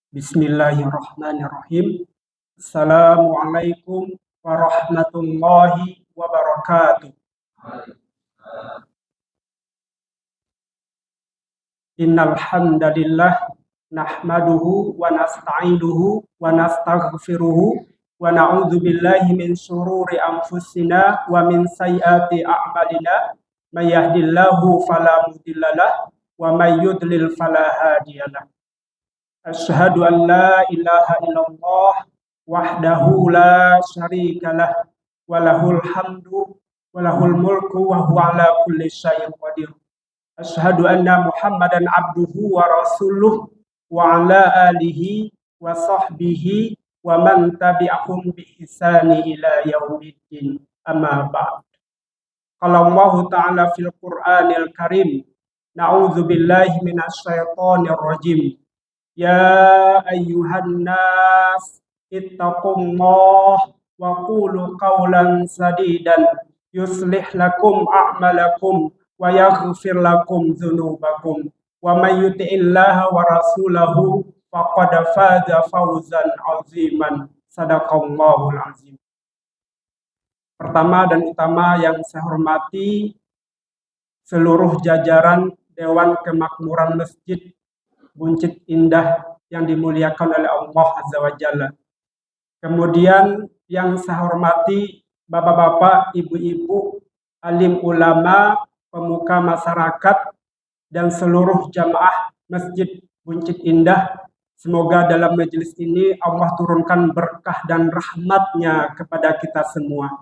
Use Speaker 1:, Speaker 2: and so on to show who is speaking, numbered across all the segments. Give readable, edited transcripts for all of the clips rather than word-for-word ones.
Speaker 1: Bismillahirrahmanirrahim. Assalamualaikum warahmatullahi wabarakatuh. Innal hamdalillah nahmaduhu wa nasta'inuhu wa nastaghfiruhu wa na'udzu billahi min shururi anfusina wa min sayyiati a'malina. May yahdihillahu fala mudhillalah wa may yudlil fala hadiyalah. Asyhadu an la ilaha illallah wahdahu la syarikalah wa lahul hamdu wa lahul mulku wa huwa ala kulli syai'in qadir. Asyhadu anna Muhammadan abduhu wa rasuluh wa ala alihi wa sahbihi wa man tabi'ahum bi ihsani ila yaumiddin. Amma ba'd. Qala Allah Ta'ala fil Qur'anil Karim, na'udzu billahi minasy syaithanir rajim. Ya ayyuhan nas ittaqullah wa qulu qawlan sadidan yuslih lakum a'malakum wa yaghfir lakum dzunubakum wa may yuti'illaha wa rasulahu faqad faza fawzan 'aziman. Shadaqallahul 'azim. Pertama dan utama yang saya hormati seluruh jajaran Dewan Kemakmuran Masjid Buncit Indah yang dimuliakan oleh Allah Azza wa Jalla. Kemudian yang saya hormati bapak-bapak, ibu-ibu, alim ulama, pemuka masyarakat, dan seluruh jamaah Masjid Buncit Indah. Semoga dalam majelis ini Allah turunkan berkah dan rahmat-Nya kepada kita semua.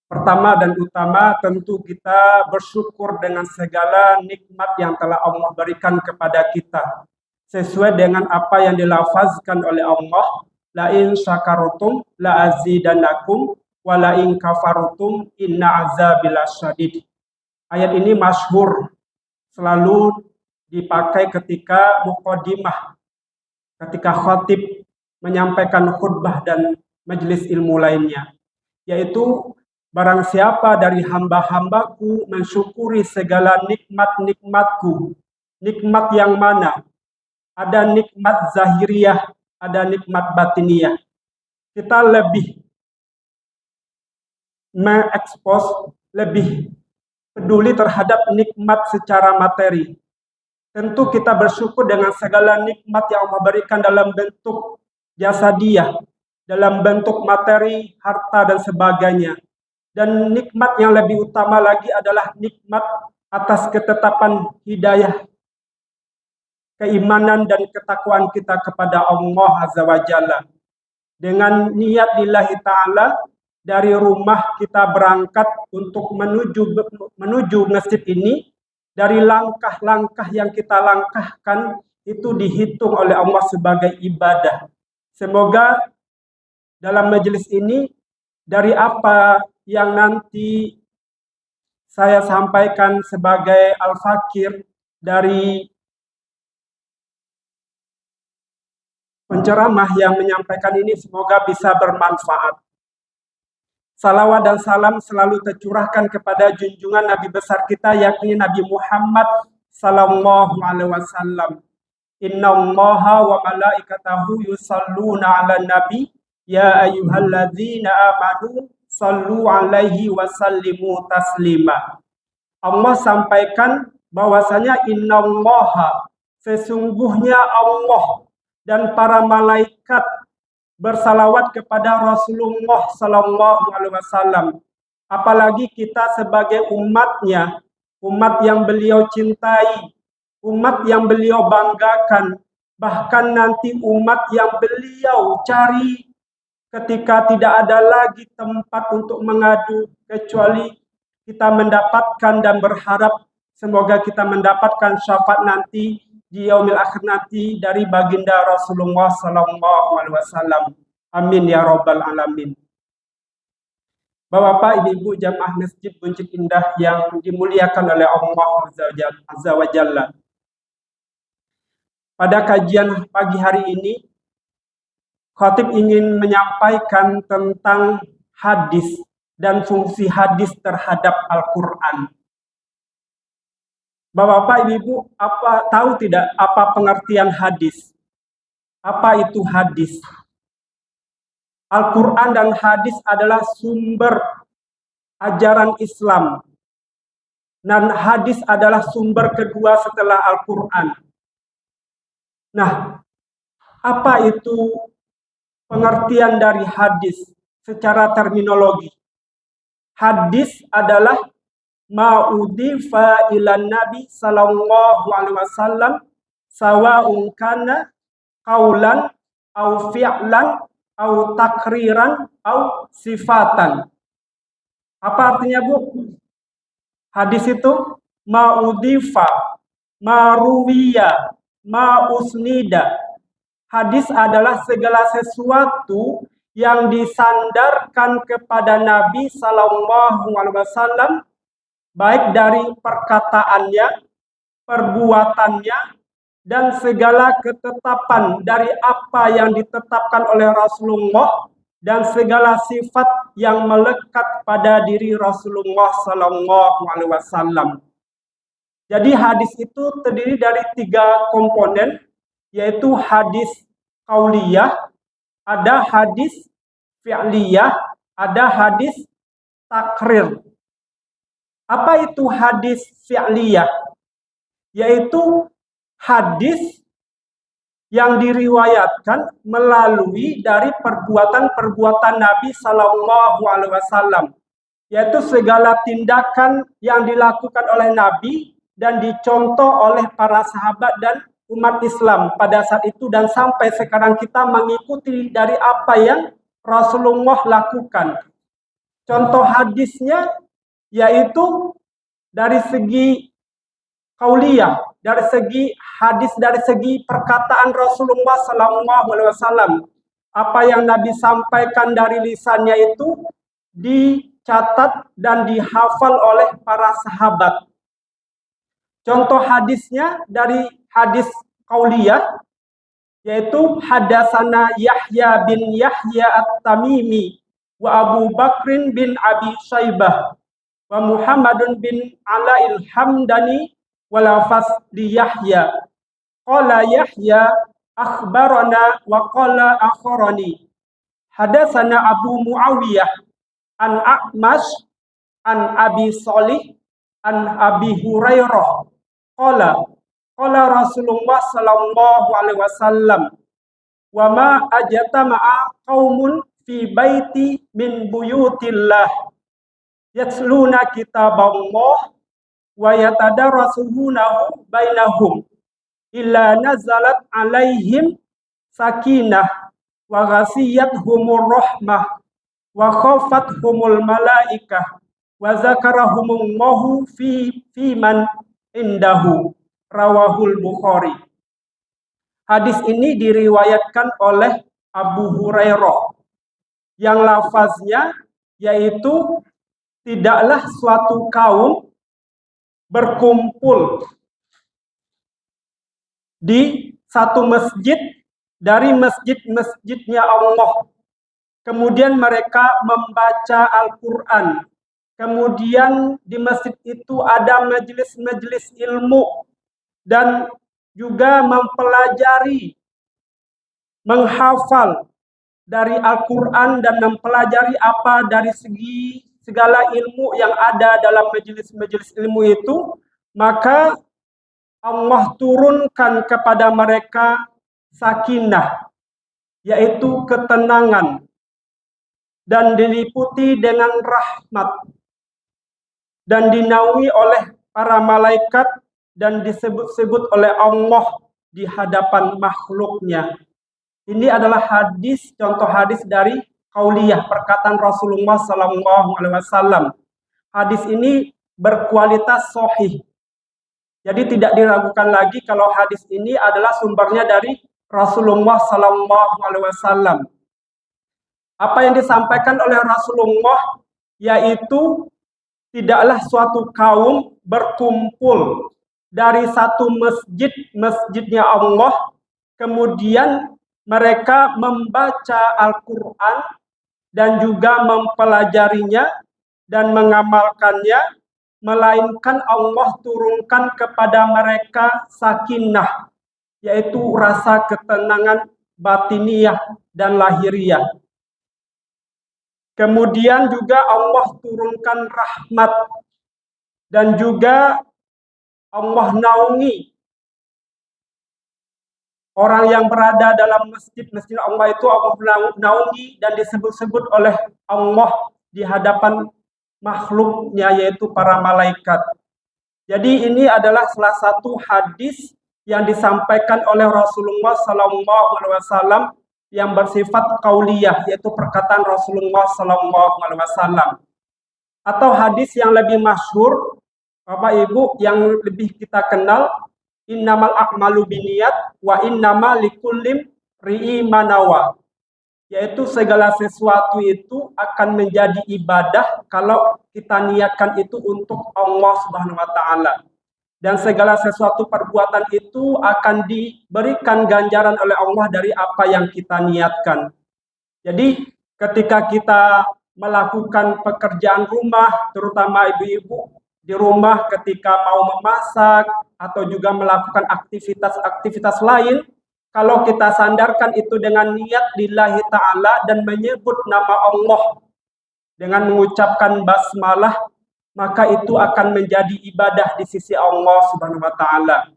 Speaker 1: Pertama dan utama tentu kita bersyukur dengan segala nikmat yang telah Allah berikan kepada kita. Sesuai dengan apa yang dilafazkan oleh Allah, la in syakartum la azidannakum wa la in kafartum inna azabi lasyadid. Ayat ini masyhur, selalu dipakai ketika muqaddimah, ketika khatib menyampaikan khutbah dan majelis ilmu lainnya, yaitu barang siapa dari hamba-hambaku mensyukuri segala nikmat-nikmatku. Nikmat yang mana? Ada nikmat zahiriyah, ada nikmat batiniyah. Kita lebih mengekspos, lebih peduli terhadap nikmat secara materi. Tentu kita bersyukur dengan segala nikmat yang Allah berikan dalam bentuk jasadiyah, dalam bentuk materi, harta, dan sebagainya. Dan nikmat yang lebih utama lagi adalah nikmat atas ketetapan hidayah, keimanan dan ketakwaan kita kepada Allah Azza wa Jalla. Dengan niat lillahi ta'ala, dari rumah kita berangkat untuk menuju masjid ini, dari langkah-langkah yang kita langkahkan itu dihitung oleh Allah sebagai ibadah. Semoga dalam majelis ini, dari apa yang nanti saya sampaikan sebagai al-fakir dari penceramah yang menyampaikan ini, semoga bisa bermanfaat. Salawat dan salam selalu tercurahkan kepada junjungan Nabi besar kita, yakni Nabi Muhammad sallallahu alaihi wasallam. Innallaha wa malaikatahu yusalluna 'alan nabi ya ayyuhalladzina amanu sallu alaihi wa sallimu taslima. Allah sampaikan bahwasanya innallaha, sesungguhnya Allah dan para malaikat bersalawat kepada Rasulullah sallallahu alaihi wasallam. Apalagi kita sebagai umatnya, umat yang beliau cintai, umat yang beliau banggakan, bahkan nanti umat yang beliau cari ketika tidak ada lagi tempat untuk mengadu, kecuali kita mendapatkan dan berharap semoga kita mendapatkan syafaat nanti di yaumil akhir nanti dari baginda Rasulullah sallallahu alaihi wasallam. Amin ya rabbal alamin. Bapak, Ibu, jamaah Masjid Buncit Indah yang dimuliakan oleh Allah Azza wa Jalla. Pada kajian pagi hari ini, khatib ingin menyampaikan tentang hadis dan fungsi hadis terhadap Al-Quran. Bapak, Ibu, tahu tidak apa pengertian hadis? Apa itu hadis? Al-Quran dan hadis adalah sumber ajaran Islam. Dan hadis adalah sumber kedua setelah Al-Quran. Nah, apa itu pengertian dari hadis secara terminologi? Hadis adalah ma'udhifa ilan Nabi sallallahu alaihi wasallam sawa'un kana qaulan au fi'lan au takriran au sifatan. Apa artinya, Bu? Hadis itu ma'udhifa, maruwiya, ma'usnida. Hadis adalah segala sesuatu yang disandarkan kepada Nabi Sallallahu Alaihi Wasallam, baik dari perkataannya, perbuatannya, dan segala ketetapan dari apa yang ditetapkan oleh Rasulullah dan segala sifat yang melekat pada diri Rasulullah Sallallahu Alaihi Wasallam. Jadi hadis itu terdiri dari 3 komponen, yaitu hadis qauliyah, ada hadis fi'liyah, ada hadis takrir. Apa itu hadis fi'liyah? Yaitu hadis yang diriwayatkan melalui dari perbuatan-perbuatan Nabi Sallallahu Alaihi Wasallam, yaitu segala tindakan yang dilakukan oleh Nabi dan dicontoh oleh para sahabat dan umat Islam pada saat itu dan sampai sekarang kita mengikuti dari apa yang Rasulullah lakukan. Contoh hadisnya yaitu dari segi qauliyah, dari segi hadis, dari segi perkataan Rasulullah Sallallahu Alaihi Wasallam. Apa yang Nabi sampaikan dari lisannya itu dicatat dan dihafal oleh para sahabat. Contoh hadisnya dari hadis qauliyah, yaitu hadasana Yahya bin Yahya At-Tamimi wa Abu Bakrin bin Abi Syaibah wa Muhammadun bin Ala'il Hamdani wa lafaz di Yahya. Qala Yahya akhbarana wa qala akhbarani. Hadasana Abu Muawiyah an A'mash an Abi Shalih an Abi Hurairah. Qala Rasulullah sallallahu alaihi wasallam wa ma ajtama'a qaumun fi baiti min buyutillah yatluna kitaballah wa yatadarasunahu bainahum illa nazalat alaihim sakinah wa ghasiyatuhumur rahmah wa khafathumul malaikah wa zakarahumullahu fi man indahu. Rawahul Bukhari. Hadis ini diriwayatkan oleh Abu Hurairah yang lafaznya yaitu tidaklah suatu kaum berkumpul di satu masjid dari masjid-masjidnya Allah. Kemudian mereka membaca Al-Quran. Kemudian di masjid itu ada majelis-majelis ilmu dan juga mempelajari, menghafal dari Al-Quran dan mempelajari apa dari segi segala ilmu yang ada dalam majelis-majelis ilmu itu, maka Allah turunkan kepada mereka sakinah, yaitu ketenangan, dan diliputi dengan rahmat, dan dinaungi oleh para malaikat, dan disebut-sebut oleh Allah di hadapan makhluknya. Ini adalah hadis, contoh hadis dari qauliyah, perkataan Rasulullah Sallallahu Alaihi Wasallam. Hadis ini berkualitas sahih. Jadi tidak diragukan lagi kalau hadis ini adalah sumbernya dari Rasulullah Sallallahu Alaihi Wasallam. Apa yang disampaikan oleh Rasulullah yaitu tidaklah suatu kaum berkumpul dari satu masjidnya Allah, kemudian mereka membaca Al-Quran dan juga mempelajarinya dan mengamalkannya, melainkan Allah turunkan kepada mereka sakinah, yaitu rasa ketenangan batiniyah dan lahiriah. Kemudian juga Allah turunkan rahmat dan juga Allah naungi orang yang berada dalam masjid-masjid Allah itu. Allah naungi dan disebut-sebut oleh Allah di hadapan makhluknya, yaitu para malaikat. Jadi ini adalah salah satu hadis yang disampaikan oleh Rasulullah SAW yang bersifat qauliyah, yaitu perkataan Rasulullah SAW. Atau hadis yang lebih masyhur, Bapak Ibu, yang lebih kita kenal, innamal a'malu binniyat wa innama likulli imri'in ma nawa. Yaitu segala sesuatu itu akan menjadi ibadah kalau kita niatkan itu untuk Allah Subhanahu wa taala. Dan segala sesuatu perbuatan itu akan diberikan ganjaran oleh Allah dari apa yang kita niatkan. Jadi ketika kita melakukan pekerjaan rumah, terutama ibu-ibu di rumah ketika mau memasak atau juga melakukan aktivitas-aktivitas lain, kalau kita sandarkan itu dengan niat lillahi ta'ala dan menyebut nama Allah dengan mengucapkan basmalah, maka itu akan menjadi ibadah di sisi Allah Subhanahu wa taala.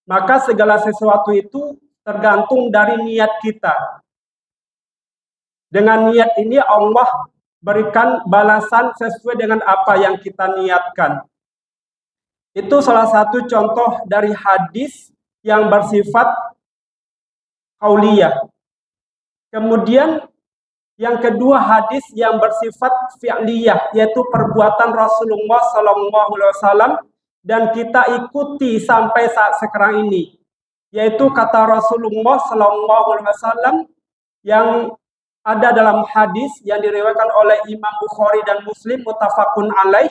Speaker 1: Maka segala sesuatu itu tergantung dari niat kita. Dengan niat ini Allah berikan balasan sesuai dengan apa yang kita niatkan. Itu salah satu contoh dari hadis yang bersifat qauliyah. Kemudian yang kedua, hadis yang bersifat fi'liyah, yaitu perbuatan Rasulullah SAW dan kita ikuti sampai saat sekarang ini. Yaitu kata Rasulullah SAW yang ada dalam hadis yang diriwayatkan oleh Imam Bukhari dan Muslim muttafaqun alaih,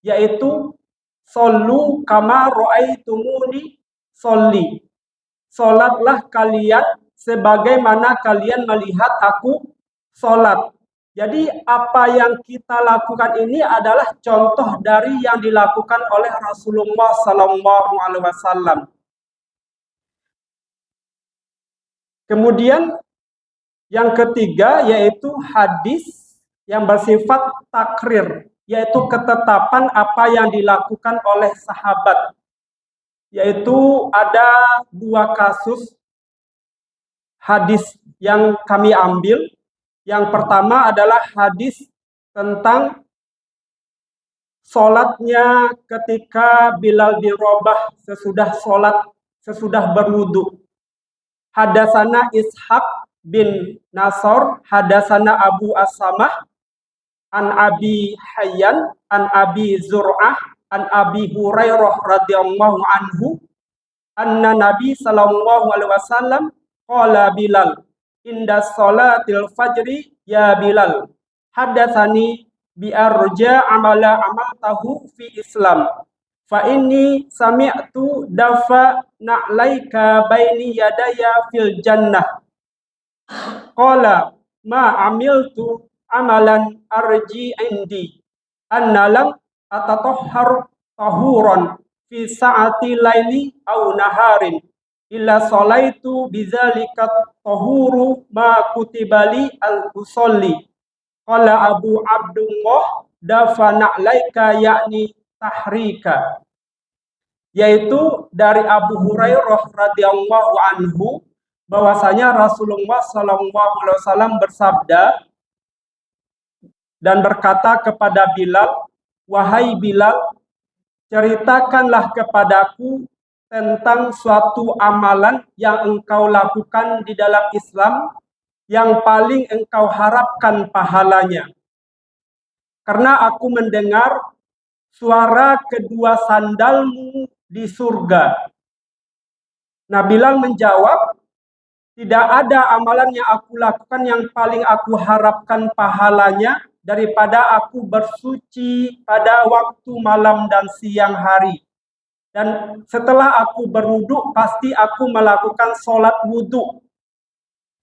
Speaker 1: yaitu shollu kama ra'aitumuni sholli. Salatlah kalian sebagaimana kalian melihat aku salat. Jadi apa yang kita lakukan ini adalah contoh dari yang dilakukan oleh Rasulullah SAW. Kemudian yang ketiga yaitu hadis yang bersifat takrir, yaitu ketetapan apa yang dilakukan oleh sahabat. Yaitu ada dua kasus hadis yang kami ambil. Yang pertama adalah hadis tentang sholatnya ketika Bilal bin Rabah sesudah sholat, sesudah berwudu. Hadasana Ishaq bin Nasr, hadasana Abu As-Samah, an Abi Hayyan, an Abi Zur'ah, an Abi Hurairah radhiyallahu anhu, anna Nabi sallallahu alaihi wasallam qala Bilal inda sholatil fajri ya Bilal hadatsani bi arja amala amaltahu fi Islam fa inni sami'tu dafa na'laika baini yadaya fil jannah qala ma amiltu amalan arji indi anna lam atatahhar tahuran fi sa'ati laili au naharin illa sholaitu bidzalika tahuru ma kutibali al-usolli. Qala Abu Abdullah dafana laika yakni tahrika. Yaitu dari Abu Hurairah radhiyallahu anhu bahwasanya Rasulullah SAW bersabda dan berkata kepada Bilal, wahai Bilal, ceritakanlah kepadaku tentang suatu amalan yang engkau lakukan di dalam Islam yang paling engkau harapkan pahalanya. Karena aku mendengar suara kedua sandalmu di surga. Nah, Bilal menjawab, tidak ada amalan yang aku lakukan yang paling aku harapkan pahalanya daripada aku bersuci pada waktu malam dan siang hari. Dan setelah aku berwudu, pasti aku melakukan sholat wudu.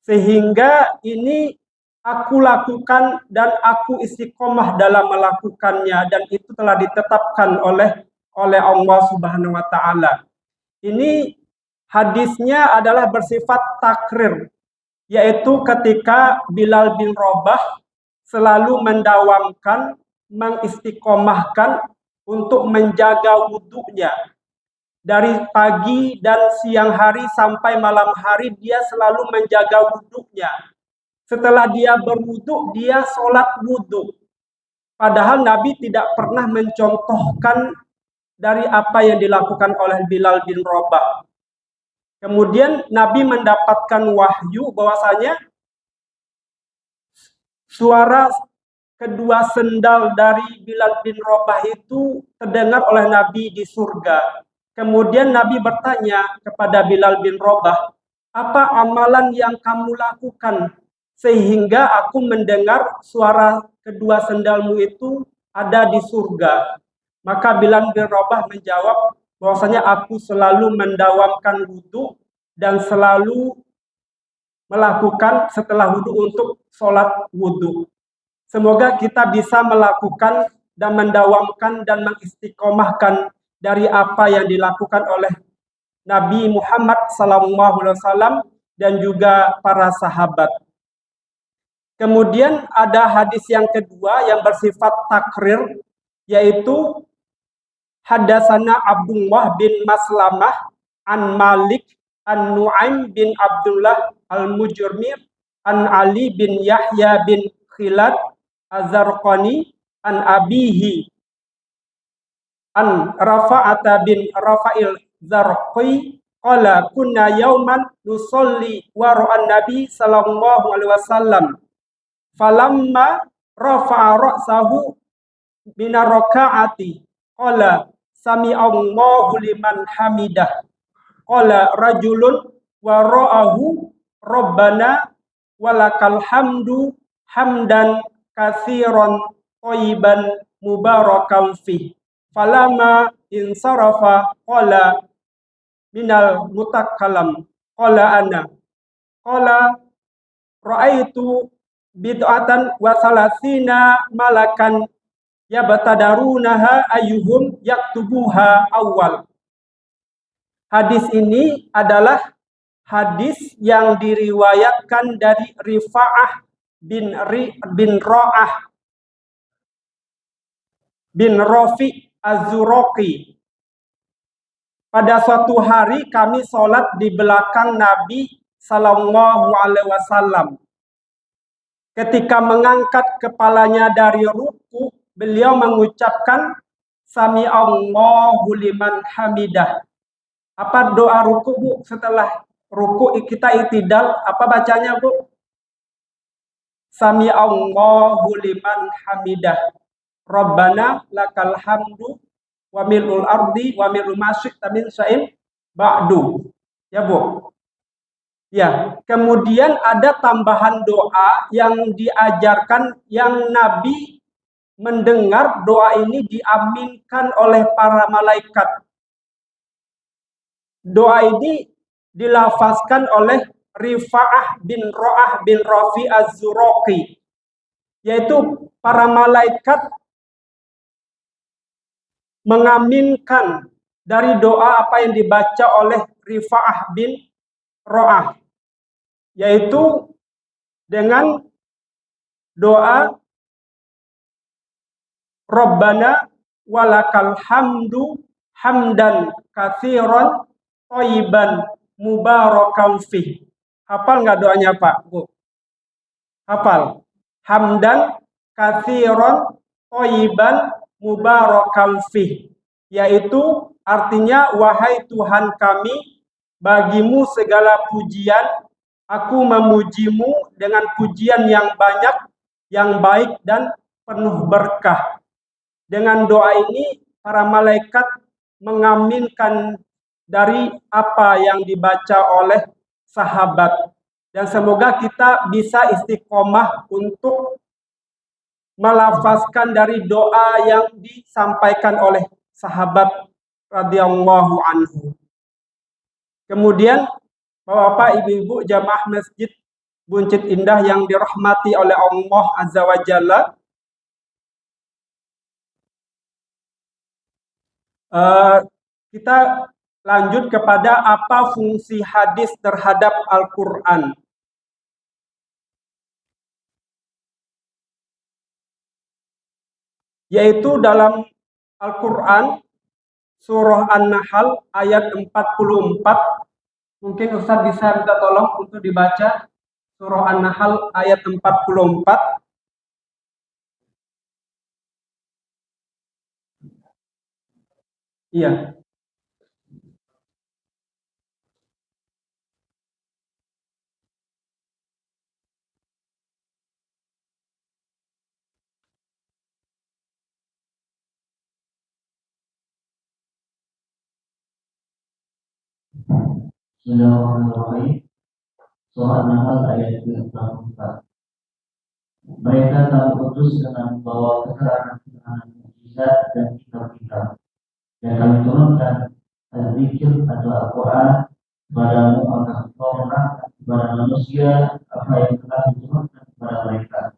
Speaker 1: Sehingga ini aku lakukan dan aku istiqomah dalam melakukannya. Dan itu telah ditetapkan oleh Allah Subhanahu wa Ta'ala. Ini hadisnya adalah bersifat takrir, yaitu ketika Bilal bin Rabah selalu mendawamkan, mengistiqomahkan untuk menjaga wudhunya. Dari pagi dan siang hari sampai malam hari dia selalu menjaga wudhunya. Setelah dia berwudhu, dia sholat wudhu. Padahal Nabi tidak pernah mencontohkan dari apa yang dilakukan oleh Bilal bin Rabah. Kemudian Nabi mendapatkan wahyu bahwasanya suara kedua sendal dari Bilal bin Rabah itu terdengar oleh Nabi di surga. Kemudian Nabi bertanya kepada Bilal bin Rabah, apa amalan yang kamu lakukan sehingga aku mendengar suara kedua sendalmu itu ada di surga? Maka Bilal bin Rabah menjawab bahwasanya aku selalu mendawamkan wudhu dan selalu melakukan setelah wudhu untuk sholat wudhu. Semoga kita bisa melakukan dan mendawamkan dan mengistiqomahkan dari apa yang dilakukan oleh Nabi Muhammad SAW dan juga para sahabat. Kemudian ada hadis yang kedua yang bersifat takrir, yaitu hadasana Abdullah bin Maslamah an Malik an Nu'aim bin Abdullah al-Mujurmir an Ali bin Yahya bin Khilad Az-Zarqani an abihi an Rafa'ata bin Rafa'il Zarqi qala kunna yauman nusolli wara'an Nabi sallallahu alaihi wasallam falamma rafa'a ra'sahu min raka'ati qala sami'allahu liman hamidah qala rajulun wara'ahu rabbana walakal hamdu hamdan katsiran thayyiban mubarakan fi falama insarafa qala minal mutakallam qala ana qala ra'aitu bid'atan wa salasina malakan yabtadarunaha ayyuhum yaktubuha awal. Hadis ini adalah hadis yang diriwayatkan dari Rifa'ah bin Ra'ah bin Rafi Az-Zuraqi. Pada suatu hari kami sholat di belakang Nabi Sallallahu Alaihi Wasallam. Ketika mengangkat kepalanya dari ruku, beliau mengucapkan Sami Allahu liman hamidah. Apa doa ruku, Bu? Setelah ruku kita itidal, apa bacanya, Bu? Sami Allahu liman hamidah. Rabbana lakal hamdu wa mil'ul ardi wa mil'ul masyik tamin sya'in ba'du. Ya, Bu. Ya, kemudian ada tambahan doa yang diajarkan yang Nabi mendengar doa ini diaminkan oleh para malaikat. Doa ini dilafazkan oleh Rifa'ah bin Ra'ah bin Rafi Az-Zuraqi, yaitu para malaikat mengaminkan dari doa apa yang dibaca oleh Rifa'ah bin Ra'ah, yaitu dengan doa Rabbana walakal hamdu hamdan katsiran thayyiban mubarakan fih. Hafal nggak doanya, Pak, Bu? Hafal. Hamdan katsiran thayyiban mubarakan fih, yaitu artinya wahai Tuhan kami, bagimu segala pujian, aku memujimu dengan pujian yang banyak, yang baik dan penuh berkah. Dengan doa ini para malaikat mengaminkan dari apa yang dibaca oleh sahabat. Dan semoga kita bisa istiqomah untuk melafazkan dari doa yang disampaikan oleh sahabat radhiyallahu anhu. Kemudian Bapak, Ibu-ibu jamaah Masjid Buncit Indah yang dirahmati oleh Allah Azza wa Jalla, kita lanjut kepada apa fungsi hadis terhadap Al-Quran. yaitu dalam Al-Quran surah An-Nahl ayat 44. Mungkin Ustaz bisa minta tolong untuk dibaca surah An-Nahl ayat 44. Iya.
Speaker 2: Bismillahirrahmanirrahim. Surah An-Nahl ayat 44. Mereka telah utus dengan membawa keterangan mukjizat dan kitab-kitab. Dan kami turunkan al-zikr atau Al-Quran kepadamu agar engkau menerangkan kepada manusia apa yang telah diturunkan kepada mereka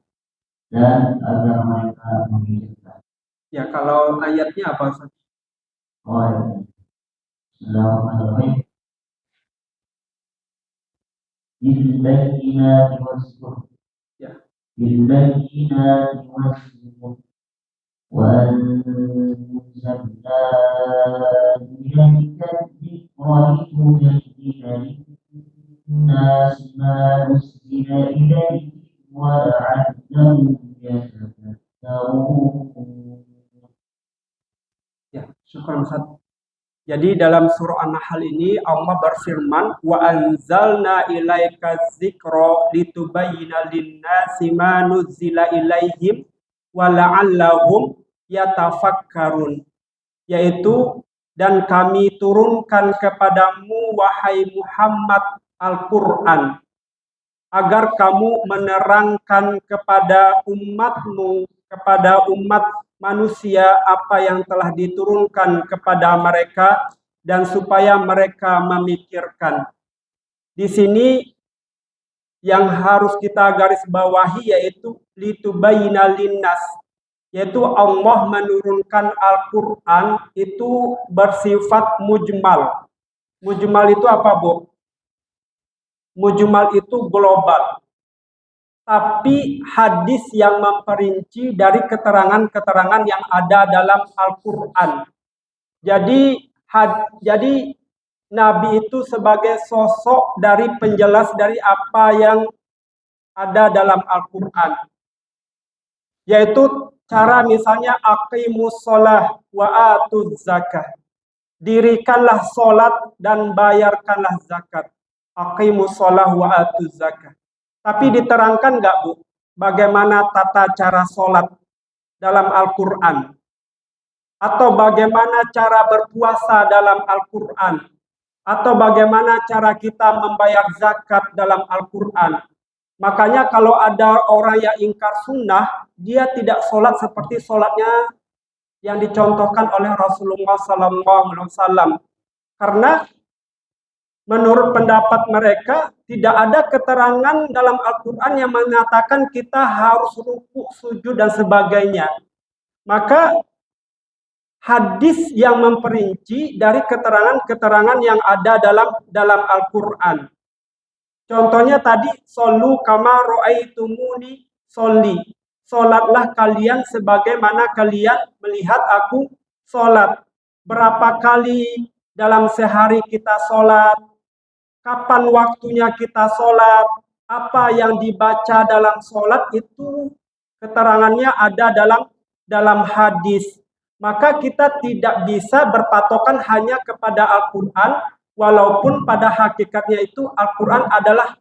Speaker 2: dan agar mereka mengingatkan.
Speaker 1: Ya, kalau ayatnya apa Ustaz?
Speaker 2: Oh, ya. Bismillahirrahmanirrahim. Bil-bayyinati was-zubur.
Speaker 1: Ya.
Speaker 2: Bil-bayyinati was-zubur. وأنزلنا إليك الذكر لتبين للناس ما نزل إليهم ولعلهم يتفكرون.
Speaker 1: Ya, syukur Ustaz. Jadi dalam surah An-Nahl ini Allah berfirman, wa anzalna ilaika dzikra litubayyana lin-nasi ma nuzzila ilaihim wa la'allahum yatafakkarun. Yaitu, dan kami turunkan kepadamu wahai Muhammad Al-Qur'an agar kamu menerangkan kepada umatmu, kepada umat manusia apa yang telah diturunkan kepada mereka dan supaya mereka memikirkan. Di sini yang harus kita garis bawahi yaitu litubayyina linnas, yaitu Allah menurunkan Al-Quran itu bersifat mujmal. Mujmal itu apa, Bu? Mujmal itu global. Tapi hadis yang memperinci dari keterangan-keterangan yang ada dalam Al-Quran. Jadi Nabi itu sebagai sosok dari penjelas dari apa yang ada dalam Al-Quran. Yaitu cara misalnya aqimus sholah wa atuz zakah. Dirikanlah sholat dan bayarkanlah zakat. Aqimus sholah wa atuz zakah. Tapi diterangkan nggak, Bu, bagaimana tata cara sholat dalam Al-Quran? Atau bagaimana cara berpuasa dalam Al-Quran? Atau bagaimana cara kita membayar zakat dalam Al-Quran? Makanya kalau ada orang yang ingkar sunnah, dia tidak sholat seperti sholatnya yang dicontohkan oleh Rasulullah SAW. Karena menurut pendapat mereka, tidak ada keterangan dalam Al-Quran yang mengatakan kita harus rukuk, sujud, dan sebagainya. Maka hadis yang memperinci dari keterangan-keterangan yang ada dalam Al-Quran. Contohnya tadi, solu kama ro'aitumuni soli. Solatlah kalian sebagaimana kalian melihat aku solat. Berapa kali dalam sehari kita solat? Kapan waktunya kita sholat, apa yang dibaca dalam sholat itu keterangannya ada dalam hadis. Maka kita tidak bisa berpatokan hanya kepada Al-Quran, walaupun pada hakikatnya itu Al-Quran adalah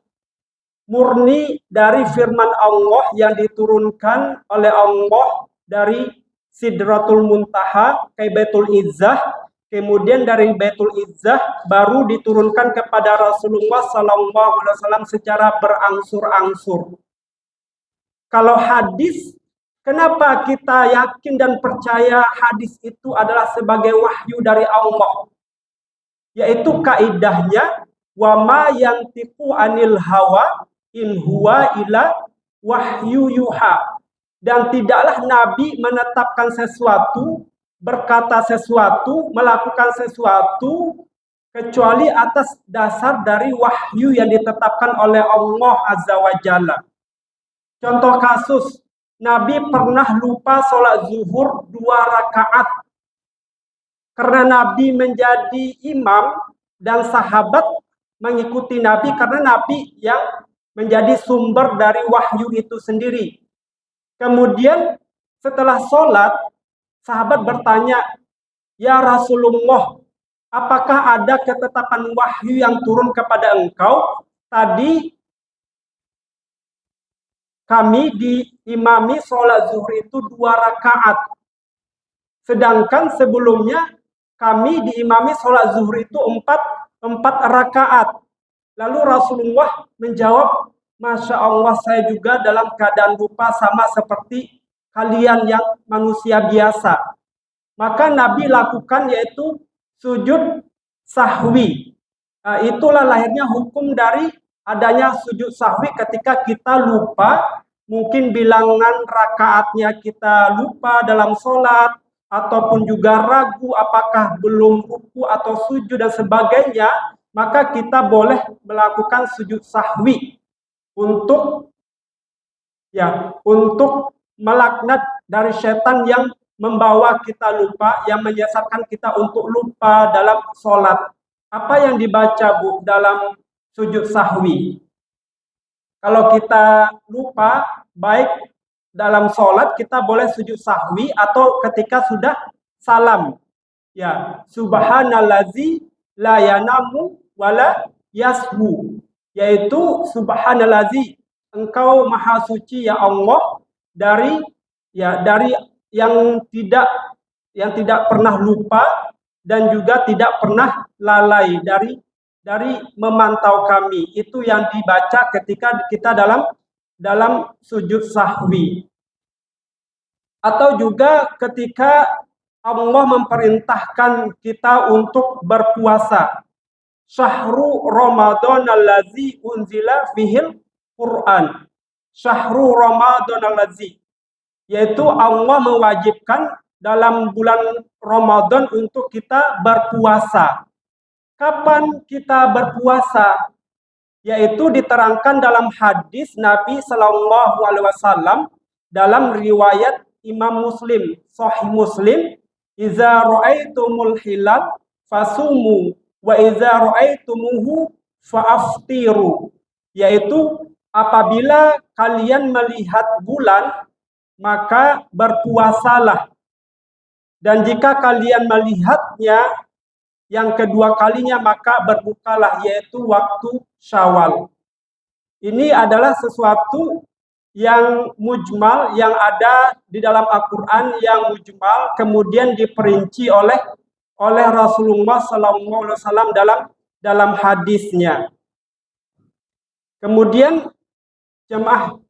Speaker 1: murni dari firman Allah yang diturunkan oleh Allah dari Sidratul Muntaha ke Baitul Izzah. Kemudian dari Baitul Izzah baru diturunkan kepada Rasulullah SAW secara berangsur-angsur. Kalau hadis, kenapa kita yakin dan percaya hadis itu adalah sebagai wahyu dari Allah? Yaitu kaidahnya, wa ma yantiqu anil hawa in huwa ila wahyu yuha. Dan tidaklah Nabi menetapkan sesuatu, berkata sesuatu, melakukan sesuatu, kecuali atas dasar dari wahyu yang ditetapkan oleh Allah Azza wa Jalla. Contoh kasus, Nabi pernah lupa sholat zuhur 2 rakaat. Karena Nabi menjadi imam dan sahabat mengikuti Nabi karena Nabi yang menjadi sumber dari wahyu itu sendiri. Kemudian setelah sholat, sahabat bertanya, "Ya Rasulullah, apakah ada ketetapan wahyu yang turun kepada engkau? Tadi kami diimami sholat zuhur itu 2 rakaat. Sedangkan sebelumnya kami diimami sholat zuhur itu 4 rakaat. Lalu Rasulullah menjawab, Masya Allah, saya juga dalam keadaan lupa sama seperti kalian yang manusia biasa. Maka Nabi lakukan yaitu sujud sahwi. Nah, itulah lahirnya hukum dari adanya sujud sahwi ketika kita lupa, mungkin bilangan rakaatnya kita lupa dalam sholat, ataupun juga ragu apakah belum ruku atau sujud dan sebagainya, maka kita boleh melakukan sujud sahwi untuk melaknat dari setan yang membawa kita lupa, yang menyesatkan kita untuk lupa dalam sholat. Apa yang dibaca, Bu, dalam sujud sahwi? Kalau kita lupa, baik dalam sholat kita boleh sujud sahwi atau ketika sudah salam. Ya, subhanallazi la yanamu wala yashu. Yaitu subhanallazi, engkau maha suci ya Allah dari yang tidak pernah lupa dan juga tidak pernah lalai dari memantau kami. Itu yang dibaca ketika kita dalam sujud sahwi. Atau juga ketika Allah memerintahkan kita untuk berpuasa. Syahru Ramadan allazi unzila fihil Quran. Syahru Ramadan allazi, yaitu Allah mewajibkan dalam bulan Ramadan untuk kita berpuasa. Kapan kita berpuasa? Yaitu diterangkan dalam hadis Nabi Shallallahu Alaihi Wasallam dalam riwayat Imam Muslim, Sahih Muslim, "Iza ra'aitumul hilal fasumu wa iza ra'aitumuhu fa'aftiru." Yaitu apabila kalian melihat bulan, maka berpuasalah. Dan jika kalian melihatnya yang kedua kalinya, maka berbukalah, yaitu waktu Syawal. Ini adalah sesuatu yang mujmal, yang ada di dalam Al-Quran, yang mujmal, kemudian diperinci oleh Rasulullah SAW dalam hadisnya. Kemudian jemaah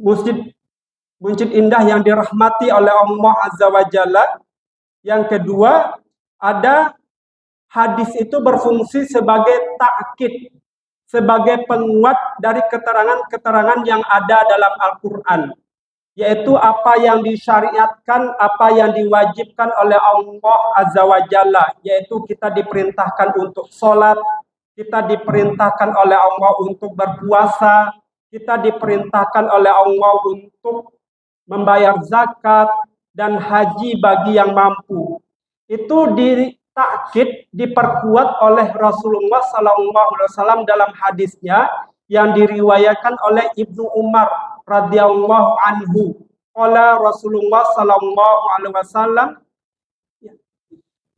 Speaker 1: Masjid Buncit Indah yang dirahmati oleh Allah Azza wa Jalla, yang kedua, ada hadis itu berfungsi sebagai ta'kid, sebagai penguat dari keterangan-keterangan yang ada dalam Al-Quran, yaitu apa yang disyariatkan, apa yang diwajibkan oleh Allah Azza wa Jalla, yaitu kita diperintahkan untuk sholat, kita diperintahkan oleh Allah untuk berpuasa, kita diperintahkan oleh Allah untuk membayar zakat dan haji bagi yang mampu. Itu ditakkid, diperkuat oleh Rasulullah SAW dalam hadisnya yang diriwayatkan oleh Ibnu Umar radhiyallahu anhu. Qala Rasulullah SAW,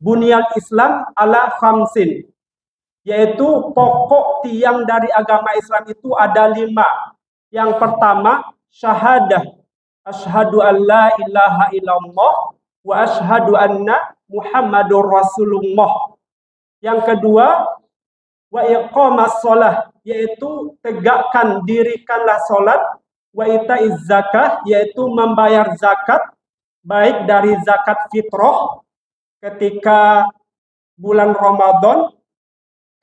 Speaker 1: "Bunyal Islam ala khamsin." Yaitu pokok tiang dari agama Islam itu ada 5. Yang pertama, syahadah. Asyhadu an la ilaha illallah wa asyhadu anna Muhammadur Rasulullah. Yang kedua, wa iqamas shalah, yaitu tegakkan, dirikanlah salat, wa itaiz zakah, yaitu membayar zakat, baik dari zakat fitrah ketika bulan Ramadan,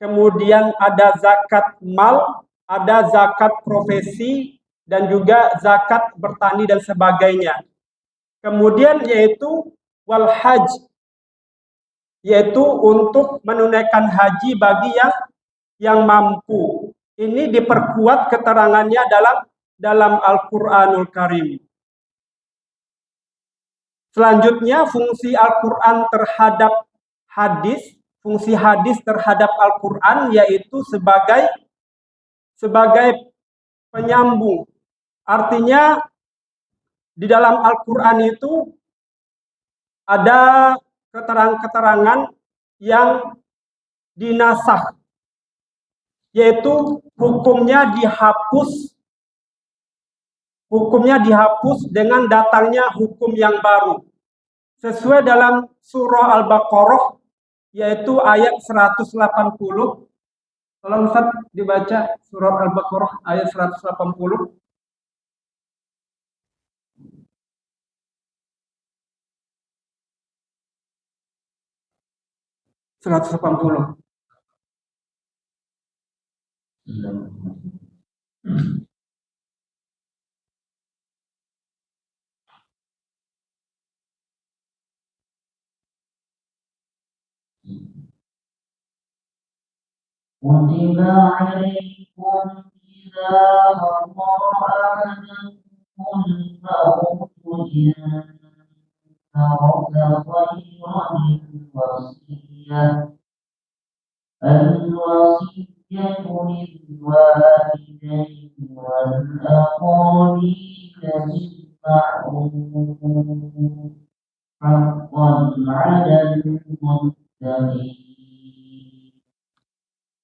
Speaker 1: kemudian ada zakat mal, ada zakat profesi, dan juga zakat bertani dan sebagainya. Kemudian yaitu wal hajj, yaitu untuk menunaikan haji bagi yang mampu. Ini diperkuat keterangannya dalam Al-Quranul Karim. Selanjutnya, fungsi Al-Quran terhadap hadis, fungsi hadis terhadap Al-Quran yaitu sebagai penyambung. Artinya di dalam Al-Quran itu ada keterangan-keterangan yang dinasakh, yaitu hukumnya dihapus dengan datangnya hukum yang baru. Sesuai dalam surah Al-Baqarah, yaitu ayat 180. Tolong Ustaz dibaca surah Al-Baqarah ayat 180. 180.
Speaker 2: كتب عليكم إذا حضر أحدكم الموت إن ترك خيرا الوصية للوالدين والأقربين بالمعروف حقا على المتقين.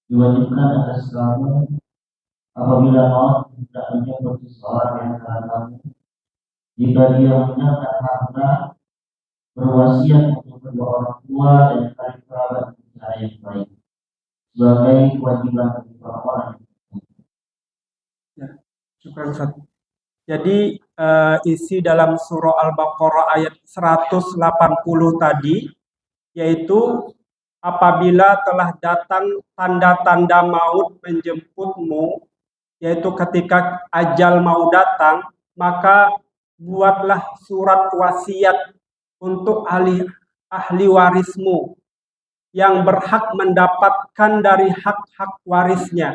Speaker 2: Diwajibkan atas kamu apabila maut hendak menjemput seseorang yang antara kamu, jika dia meninggalkan harta, berwasiat untuk kedua orang tua dan karib kerabat dengan cara yang baik, sebagai kewajiban bagi orang-orang yang
Speaker 1: ya, syukur Ustaz. Jadi isi dalam surah Al-Baqarah ayat 180 tadi, yaitu apabila telah datang tanda-tanda maut menjemputmu, yaitu ketika ajal mau datang, maka buatlah surat wasiat untuk ahli warismu yang berhak mendapatkan dari hak-hak warisnya.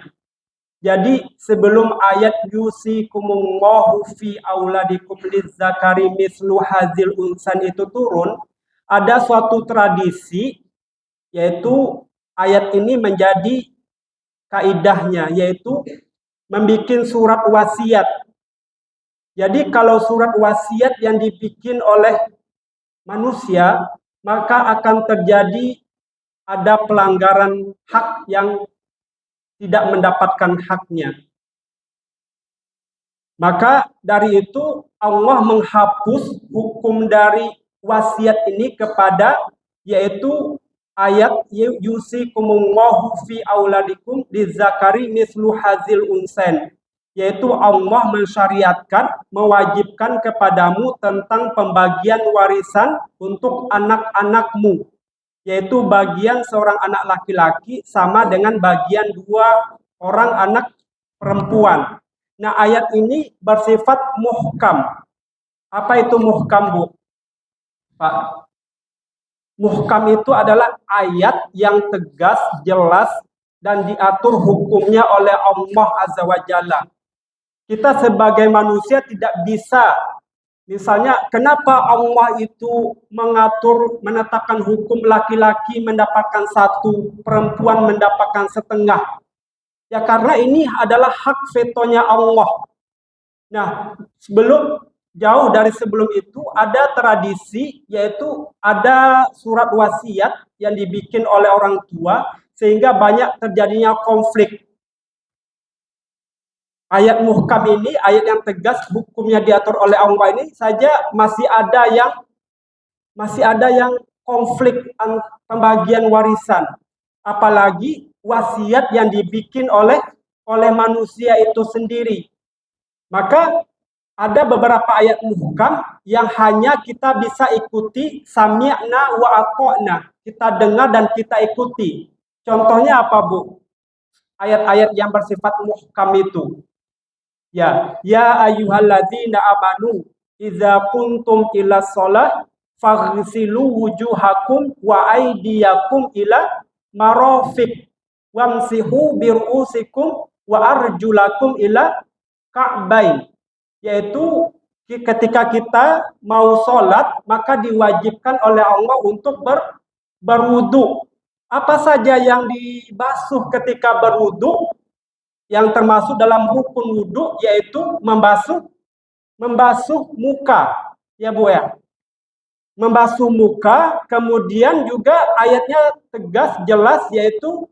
Speaker 1: Jadi sebelum ayat yusikumullahu fi auladikum lizzakari mislu hadzil unsan itu turun, ada suatu tradisi, yaitu ayat ini menjadi kaidahnya, yaitu membikin surat wasiat. Jadi kalau surat wasiat yang dibikin oleh manusia, maka akan terjadi ada pelanggaran hak yang tidak mendapatkan haknya. Maka dari itu Allah menghapus hukum dari wasiat ini kepada, yaitu ayat yusikumullahu fi auladikum lizzakari mislu hadzil unsain, yaitu Allah mensyariatkan, mewajibkan kepadamu tentang pembagian warisan untuk anak-anakmu, yaitu bagian seorang anak laki-laki sama dengan bagian dua orang anak perempuan. Nah, ayat ini bersifat muhkam. Apa itu muhkam, Bu? Pak? Muhkam itu adalah ayat yang tegas, jelas, dan diatur hukumnya oleh Allah Azza wa Jalla. Kita sebagai manusia tidak bisa, misalnya kenapa Allah itu menetapkan hukum laki-laki mendapatkan satu, perempuan mendapatkan setengah. Ya karena ini adalah hak vetonya Allah. Nah, jauh dari sebelum itu ada tradisi, yaitu ada surat wasiat yang dibikin oleh orang tua sehingga banyak terjadinya konflik. Ayat muhkam ini, ayat yang tegas hukumnya diatur oleh Allah ini saja masih ada yang konflik pembagian warisan. Apalagi wasiat yang dibikin oleh manusia itu sendiri. Maka ada beberapa ayat muhkam yang hanya kita bisa ikuti, sami'na wa ata'na. Kita dengar dan kita ikuti. Contohnya apa, Bu? Ayat-ayat yang bersifat muhkam itu. Ya ayyuhalladzina amanu idza kuntum ila shalah faghsilu wujuhakum wa aydiyakum ila marafiq wamsihu birusikum wa arjulakum ila ka'bain. yaitu ketika kita mau sholat, maka diwajibkan oleh Allah untuk berwudu. Apa saja yang dibasuh ketika berwudu, yang termasuk dalam rukun wudu, yaitu membasuh muka, ya Bu ya. Membasuh muka, kemudian juga ayatnya tegas, jelas, yaitu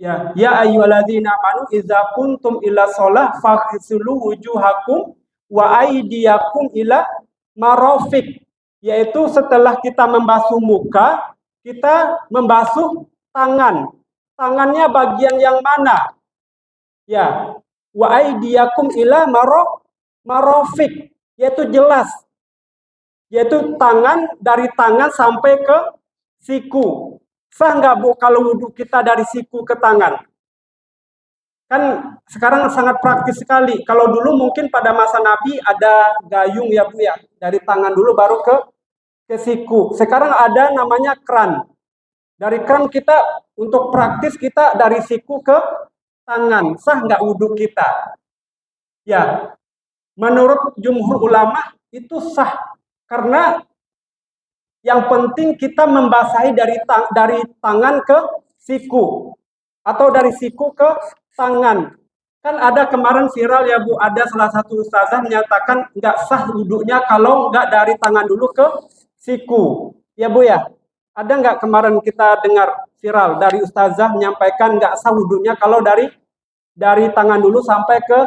Speaker 1: ya ayyuhalladzina amanu idza kuntum ila shalah faghsilu wujuhakum wa aydiyakum ila marafiq, yaitu setelah kita membasuh muka, kita membasuh tangan. Tangannya bagian yang mana? Ya, wa aydiyakum ila marafiq, yaitu jelas, yaitu tangan, dari tangan sampai ke siku. Sah nggak Bu kalau wudhu kita dari siku ke tangan? Kan sekarang sangat praktis sekali. Kalau dulu mungkin pada masa Nabi ada gayung ya Bu ya, dari tangan dulu baru ke siku. Sekarang ada namanya kran. Dari kran kita untuk praktis kita dari siku ke tangan. Sah nggak wudhu kita? Ya, menurut jumhur ulama itu sah. Karena yang penting kita membasahi dari tangan ke siku atau dari siku ke tangan. Kan ada kemarin viral ya Bu, ada salah satu ustazah menyatakan nggak sah wudhunya kalau nggak dari tangan dulu ke siku. Ya Bu ya, ada nggak kemarin kita dengar viral dari ustazah menyampaikan nggak sah wudhunya kalau dari tangan dulu sampai ke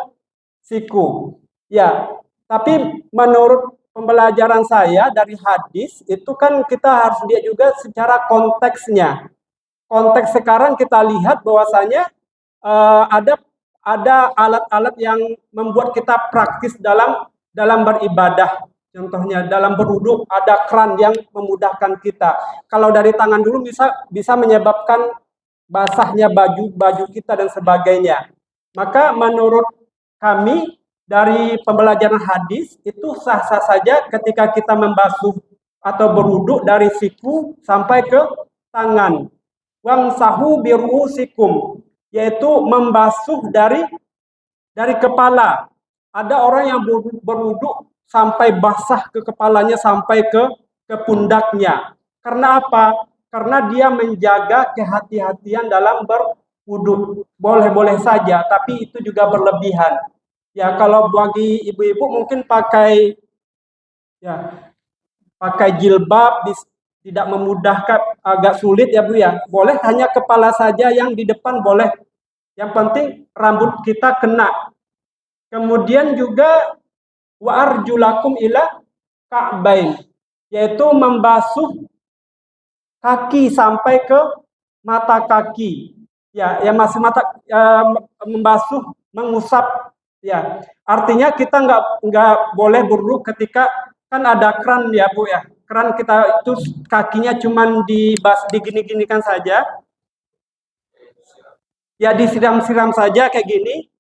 Speaker 1: siku. Ya, tapi menurut pembelajaran saya dari hadis itu kan kita harus lihat juga secara konteksnya. Konteks sekarang kita lihat bahwasanya ada alat-alat yang membuat kita praktis dalam beribadah. Contohnya dalam berwudu ada kran yang memudahkan kita. Kalau dari tangan dulu bisa menyebabkan basahnya baju kita dan sebagainya. Maka menurut kami dari pembelajaran hadis itu sah-sah saja ketika kita membasuh atau berwudu dari siku sampai ke tangan. Wamsahu birusikum, yaitu membasuh dari kepala. Ada orang yang berwudu sampai basah ke kepalanya sampai ke pundaknya. Karena apa? Karena dia menjaga kehati-hatian dalam berwudu. Boleh-boleh saja, tapi itu juga berlebihan. Ya, kalau bagi ibu-ibu mungkin pakai jilbab tidak memudahkan, agak sulit ya Bu ya. Boleh hanya kepala saja yang di depan boleh. Yang penting rambut kita kena. Kemudian juga wa arjulakum ila ka'bain, yaitu membasuh kaki sampai ke mata kaki. Ya, yang masih membasuh, mengusap. Ya, artinya kita nggak boleh berwudu ketika kan ada kran ya Bu ya. Kran kita itu kakinya cuman digini-ginikan saja. Ya disiram-siram saja kayak gini.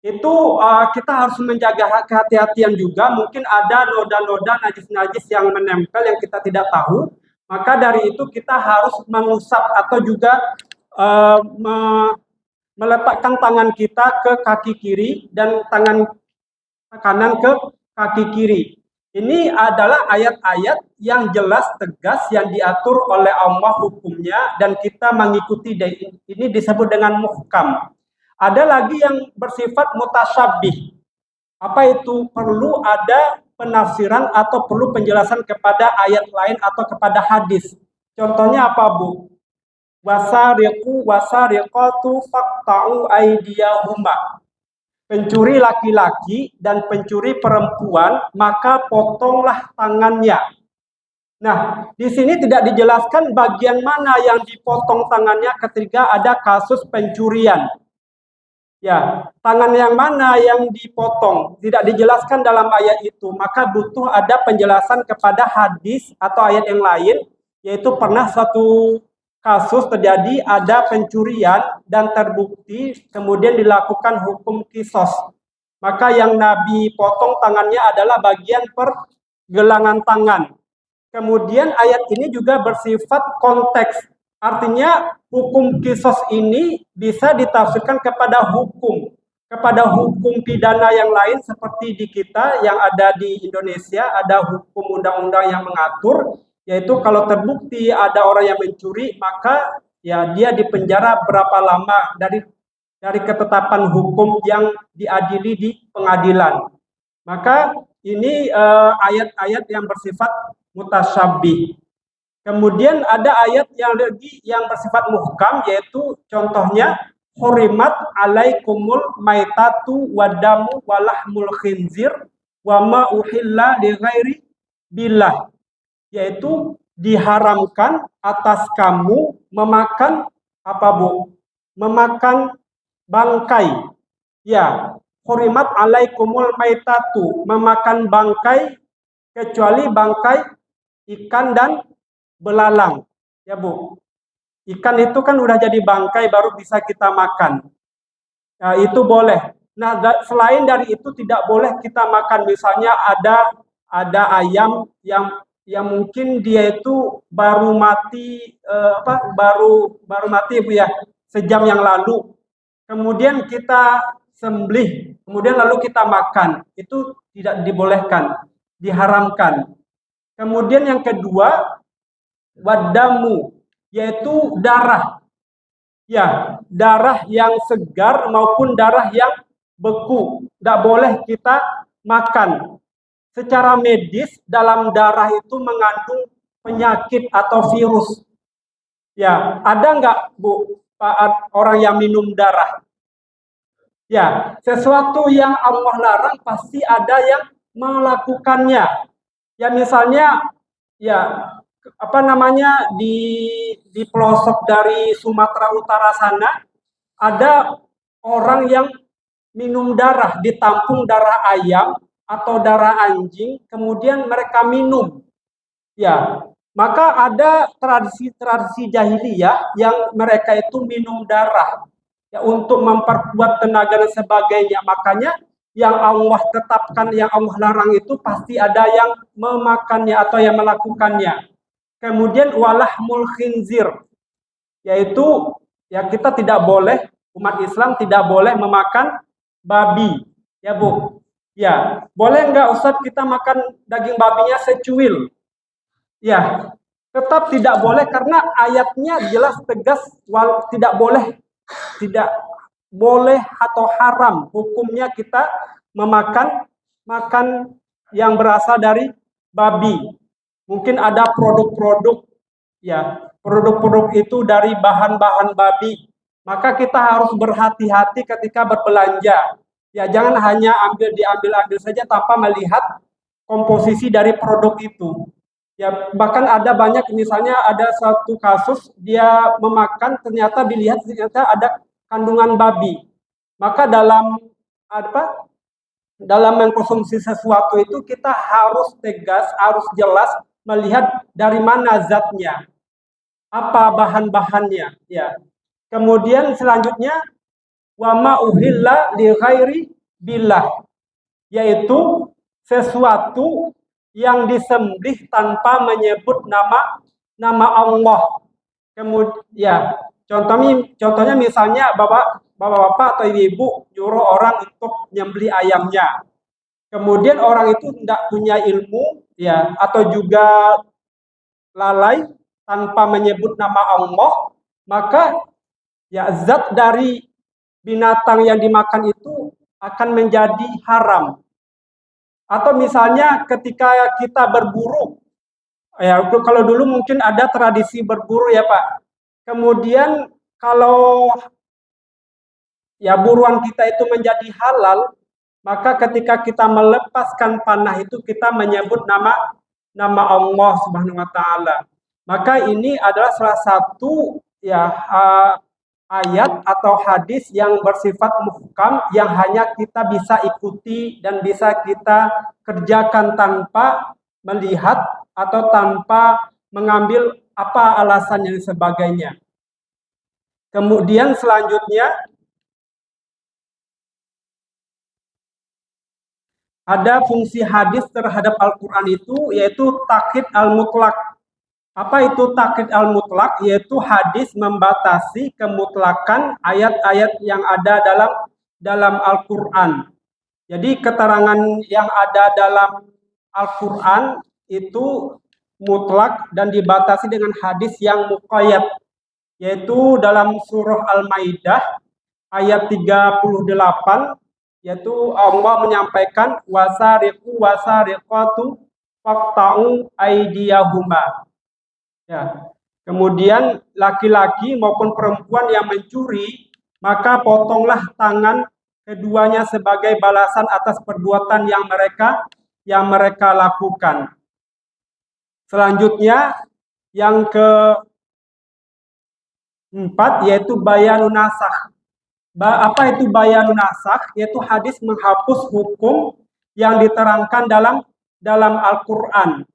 Speaker 1: Itu kita harus menjaga kehati-hatian juga. Mungkin ada noda-noda najis-najis yang menempel yang kita tidak tahu. Maka dari itu kita harus mengusap atau juga meletakkan tangan kita ke kaki kiri dan tangan kanan ke kaki kiri. Ini adalah ayat-ayat yang jelas tegas yang diatur oleh Allah hukumnya dan kita mengikuti. Ini disebut dengan muhkam. Ada lagi yang bersifat mutasyabih. Apa itu? Perlu ada penafsiran atau perlu penjelasan kepada ayat lain atau kepada hadis. Contohnya apa Bu? Wasariqu wasariqatu faqta'u aydiyahuma. Pencuri laki-laki dan pencuri perempuan, maka potonglah tangannya. Nah, di sini tidak dijelaskan bagian mana yang dipotong tangannya ketika ada kasus pencurian. Ya, tangan yang mana yang dipotong tidak dijelaskan dalam ayat itu, maka butuh ada penjelasan kepada hadis atau ayat yang lain, yaitu pernah satu kasus terjadi ada pencurian dan terbukti kemudian dilakukan hukum kisos. Maka yang Nabi potong tangannya adalah bagian pergelangan tangan. Kemudian ayat ini juga bersifat konteks. Artinya hukum kisos ini bisa ditafsirkan kepada hukum. kepada hukum pidana yang lain seperti di kita yang ada di Indonesia, ada hukum undang-undang yang mengatur, yaitu kalau terbukti ada orang yang mencuri, maka ya dia dipenjara berapa lama dari ketetapan hukum yang diadili di pengadilan. Maka ini ayat-ayat yang bersifat mutasyabih. Kemudian ada ayat yang lagi yang bersifat muhkam, yaitu contohnya hurimat alaikumul maitatu wadamu walahmul khinzir wa ma uhilla li ghairi billah, yaitu diharamkan atas kamu memakan apa Bu? Memakan bangkai. Ya, hurimat alaikumul maitatu, memakan bangkai kecuali bangkai ikan dan belalang. Ya Bu, ikan itu kan udah jadi bangkai baru bisa kita makan. Nah, itu boleh. Nah, selain dari itu tidak boleh kita makan. Misalnya ada ayam yang mungkin dia itu baru mati baru mati Bu ya, sejam yang lalu. Kemudian kita sembelih, kemudian lalu kita makan. Itu tidak dibolehkan, diharamkan. Kemudian yang kedua, wadamu, yaitu darah. Ya, darah yang segar maupun darah yang beku. Tidak boleh kita makan. Secara medis, dalam darah itu mengandung penyakit atau virus. Ya, ada nggak Bu orang yang minum darah? Ya, sesuatu yang Allah larang pasti ada yang melakukannya. Ya misalnya, ya apa namanya di pelosok dari Sumatera Utara sana ada orang yang minum darah, ditampung darah ayam atau darah anjing, kemudian mereka minum. Ya, maka ada tradisi jahiliyah yang mereka itu minum darah ya untuk memperkuat tenaga dan sebagainya. Makanya yang Allah tetapkan, yang Allah larang itu pasti ada yang memakannya atau yang melakukannya. Kemudian walahmul khinzir, yaitu ya kita tidak boleh, umat Islam tidak boleh memakan babi. Ya Bu, ya boleh nggak Ustadz kita makan daging babinya secuil? Ya, tetap tidak boleh karena ayatnya jelas tegas tidak boleh, tidak boleh atau haram hukumnya kita makan yang berasal dari babi. Mungkin ada produk-produk ya, produk-produk itu dari bahan-bahan babi. Maka kita harus berhati-hati ketika berbelanja. Ya, jangan hanya diambil saja tanpa melihat komposisi dari produk itu. Ya, bahkan ada banyak, misalnya ada satu kasus dia memakan ternyata dilihat ternyata ada kandungan babi. Maka dalam mengkonsumsi sesuatu itu kita harus tegas, harus jelas melihat dari mana zatnya, apa bahan-bahannya. Ya. Kemudian selanjutnya wama uhilla li ghairi billah, yaitu sesuatu yang disembelih tanpa menyebut nama Allah. Kemudian ya, contohnya misalnya bapak-bapak atau ibu nyuruh orang untuk nyembelih ayamnya. Kemudian orang itu tidak punya ilmu ya atau juga lalai tanpa menyebut nama Allah, maka ya zat dari binatang yang dimakan itu akan menjadi haram. Atau misalnya ketika kita berburu, ya kalau dulu mungkin ada tradisi berburu ya Pak. Kemudian kalau ya buruan kita itu menjadi halal, maka ketika kita melepaskan panah itu kita menyebut nama Allah Subhanahu wa taala. Maka ini adalah salah satu ya ayat atau hadis yang bersifat muhkam yang hanya kita bisa ikuti dan bisa kita kerjakan tanpa melihat atau tanpa mengambil apa alasan dan sebagainya. Kemudian selanjutnya ada fungsi hadis terhadap Al-Quran itu yaitu takyid al-mutlak. Apa itu takyid al-mutlak? Yaitu hadis membatasi kemutlakan ayat-ayat yang ada dalam Al-Quran. Jadi keterangan yang ada dalam Al-Quran itu mutlak dan dibatasi dengan hadis yang muqayyad, yaitu dalam surah Al-Maidah ayat 38, yaitu Allah menyampaikan wasariqu wasariqatu faqta'u aydiyahuma. Ya. Kemudian laki-laki maupun perempuan yang mencuri, maka potonglah tangan keduanya sebagai balasan atas perbuatan yang mereka lakukan. Selanjutnya yang keempat yaitu bayanun nasakh. Apa itu bayanun nasakh? Yaitu hadis menghapus hukum yang diterangkan dalam Al-Qur'an.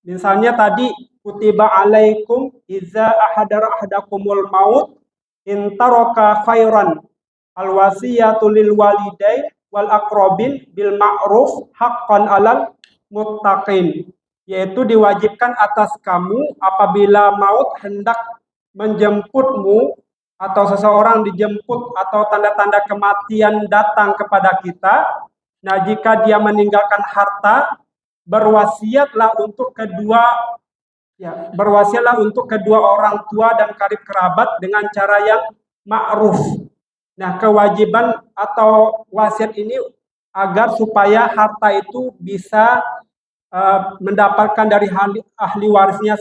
Speaker 1: Misalnya tadi kutiba alaikum iza ahadara ahadakumul maut in taraka khairan alwasiyatu lil walidain wal aqrabin bil ma'ruf haqqan alal muttaqin, yaitu diwajibkan atas kamu apabila maut hendak menjemputmu atau seseorang dijemput atau tanda-tanda kematian datang kepada kita. Nah, jika dia meninggalkan harta, berwasiatlah untuk kedua orang tua dan karib kerabat dengan cara yang ma'ruf. Nah, kewajiban atau wasiat ini agar supaya harta itu bisa mendapatkan dari ahli warisnya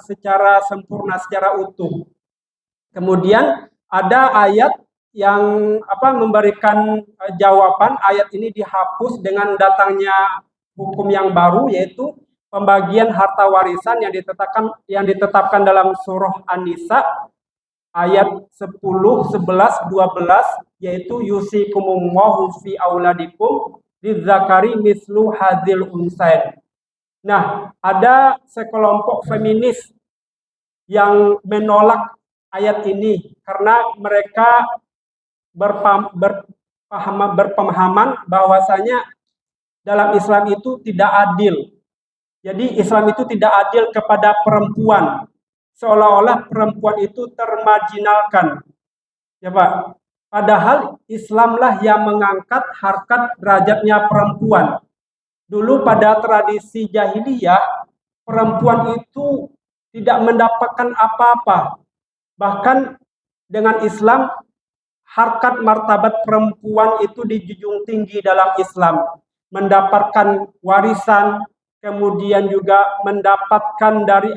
Speaker 1: secara sempurna, secara utuh. Kemudian ada ayat yang memberikan jawaban. Ayat ini dihapus dengan datangnya hukum yang baru, yaitu pembagian harta warisan yang ditetapkan dalam surah An-Nisa ayat 10, 11, 12, yaitu yusikumullahu fi auladikum lidzakari mislu hadzil unsain. Nah, ada sekelompok feminis yang menolak ayat ini karena mereka berpemahaman bahwasanya dalam Islam itu tidak adil. Jadi Islam itu tidak adil kepada perempuan, seolah-olah perempuan itu termarginalkan. Ya Pak, padahal Islamlah yang mengangkat harkat derajatnya perempuan. Dulu pada tradisi jahiliyah, perempuan itu tidak mendapatkan apa-apa. Bahkan dengan Islam, harkat martabat perempuan itu dijunjung tinggi dalam Islam. Mendapatkan warisan, kemudian juga mendapatkan dari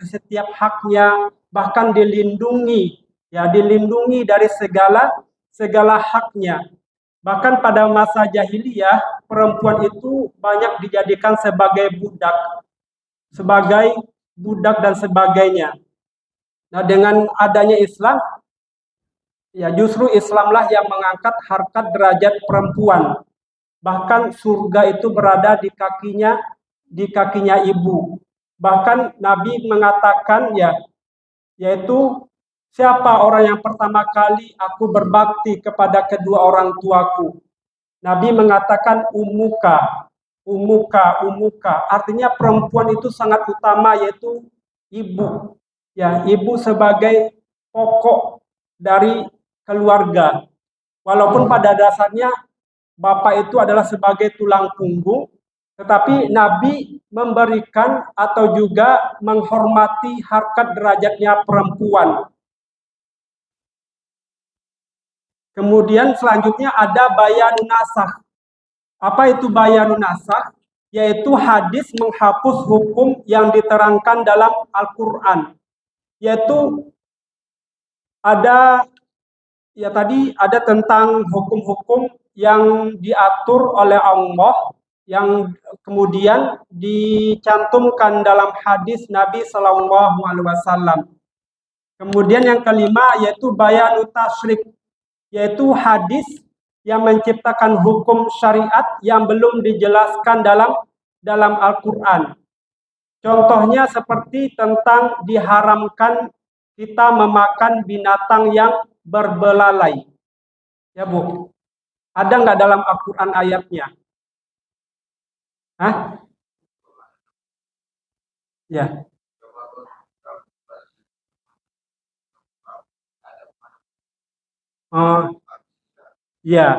Speaker 1: setiap haknya, bahkan dilindungi dari segala haknya. Bahkan pada masa jahiliyah, perempuan itu banyak dijadikan sebagai budak dan sebagainya. Nah, dengan adanya Islam, ya justru Islamlah yang mengangkat harkat derajat perempuan. Bahkan surga itu berada di kakinya ibu. Bahkan Nabi mengatakan yaitu siapa orang yang pertama kali aku berbakti kepada kedua orang tuaku. Nabi mengatakan umuka, umuka, umuka. Artinya perempuan itu sangat utama, yaitu ibu. Ya, ibu sebagai pokok dari keluarga. Walaupun pada dasarnya bapak itu adalah sebagai tulang punggung, tetapi Nabi memberikan atau juga menghormati harkat derajatnya perempuan. Kemudian selanjutnya ada bayanun nasakh. Apa itu bayanun nasakh? Yaitu hadis menghapus hukum yang diterangkan dalam Al-Quran. Yaitu tadi ada tentang hukum-hukum yang diatur oleh Allah yang kemudian dicantumkan dalam hadis Nabi Shallallahu Alaihi Wasallam. Kemudian yang kelima yaitu bayanu tasyrik, yaitu hadis yang menciptakan hukum syariat yang belum dijelaskan dalam Al-Quran. Contohnya seperti tentang diharamkan kita memakan binatang yang berbelalai. Ya Bu, ada nggak dalam Al-Quran ayatnya? Hah? Ya. Ya,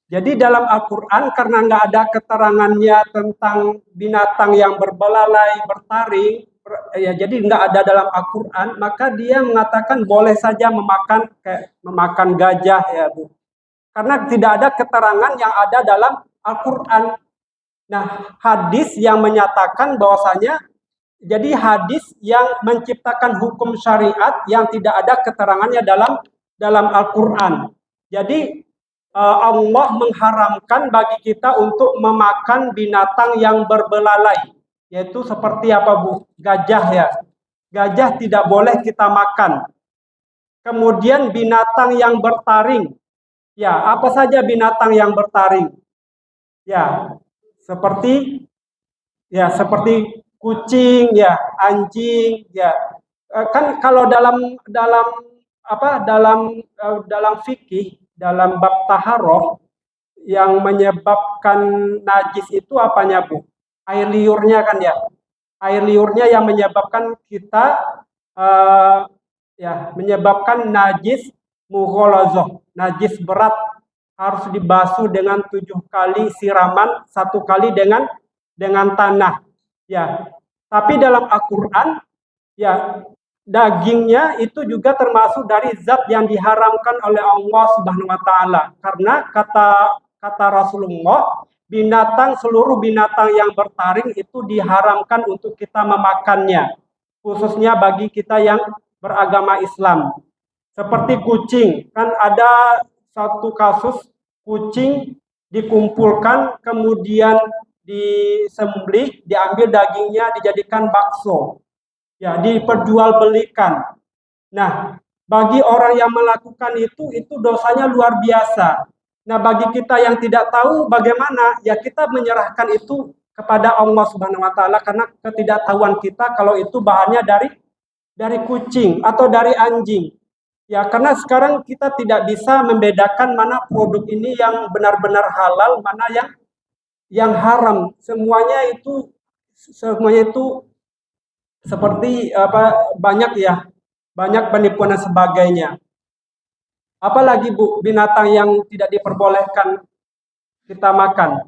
Speaker 1: jadi dalam Al-Quran karena nggak ada keterangannya tentang binatang yang berbelalai, bertaring, ya jadi nggak ada dalam Al-Quran, maka dia mengatakan boleh saja memakan kayak memakan gajah ya Bu. Karena tidak ada keterangan yang ada dalam Al-Quran. Nah, hadis yang menyatakan bahwasanya jadi hadis yang menciptakan hukum syariat yang tidak ada keterangannya dalam Al-Quran. Jadi Allah mengharamkan bagi kita untuk memakan binatang yang berbelalai, yaitu seperti apa Bu? Gajah ya. Gajah tidak boleh kita makan. Kemudian binatang yang bertaring. Ya, apa saja binatang yang bertaring? Ya, seperti seperti kucing ya, anjing ya. Kan kalau dalam apa dalam fikih, dalam bab taharoh yang menyebabkan najis itu apanya Bu? Air liurnya kan ya. Air liurnya yang menyebabkan kita eh, menyebabkan najis mughalazoh, najis berat harus dibasuh dengan 7 kali siraman, 1 kali dengan tanah. Ya, tapi dalam Al-Quran ya dagingnya itu juga termasuk dari zat yang diharamkan oleh Allah Subhanahu wa taala. Karena kata Rasulullah, seluruh binatang yang bertaring itu diharamkan untuk kita memakannya. Khususnya bagi kita yang beragama Islam. Seperti kucing, kan ada satu kasus kucing dikumpulkan kemudian disembelih, diambil dagingnya dijadikan bakso. Ya, diperjualbelikan. Nah, bagi orang yang melakukan itu dosanya luar biasa. Nah, bagi kita yang tidak tahu bagaimana, ya kita menyerahkan itu kepada Allah Subhanahu wa taala karena ketidaktahuan kita kalau itu bahannya dari kucing atau dari anjing. Ya, karena sekarang kita tidak bisa membedakan mana produk ini yang benar-benar halal, mana yang haram. Semuanya itu seperti apa banyak penipuan dan sebagainya. Apalagi Bu, binatang yang tidak diperbolehkan kita makan.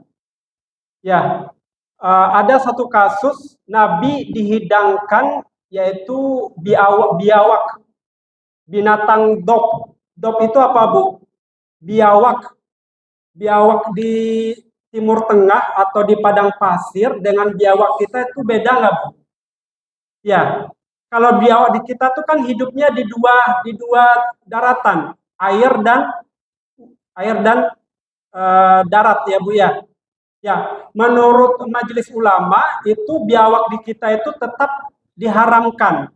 Speaker 1: Ya, ada satu kasus Nabi dihidangkan yaitu biawak, binatang dog. Dog itu apa Bu? Biawak. Biawak di Timur Tengah atau di padang pasir dengan biawak kita itu beda nggak Bu? Ya, kalau biawak di kita tuh kan hidupnya di dua daratan, air dan darat ya Bu ya. Ya, menurut Majelis Ulama itu biawak di kita itu tetap diharamkan.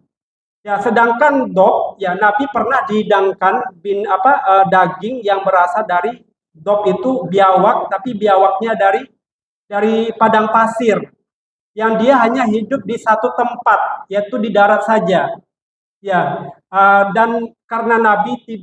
Speaker 1: Ya, sedangkan dog ya Nabi pernah dihidangkan daging yang berasal dari dog itu biawak, tapi biawaknya dari padang pasir yang dia hanya hidup di satu tempat, yaitu di darat saja. Ya, dan karena Nabi itu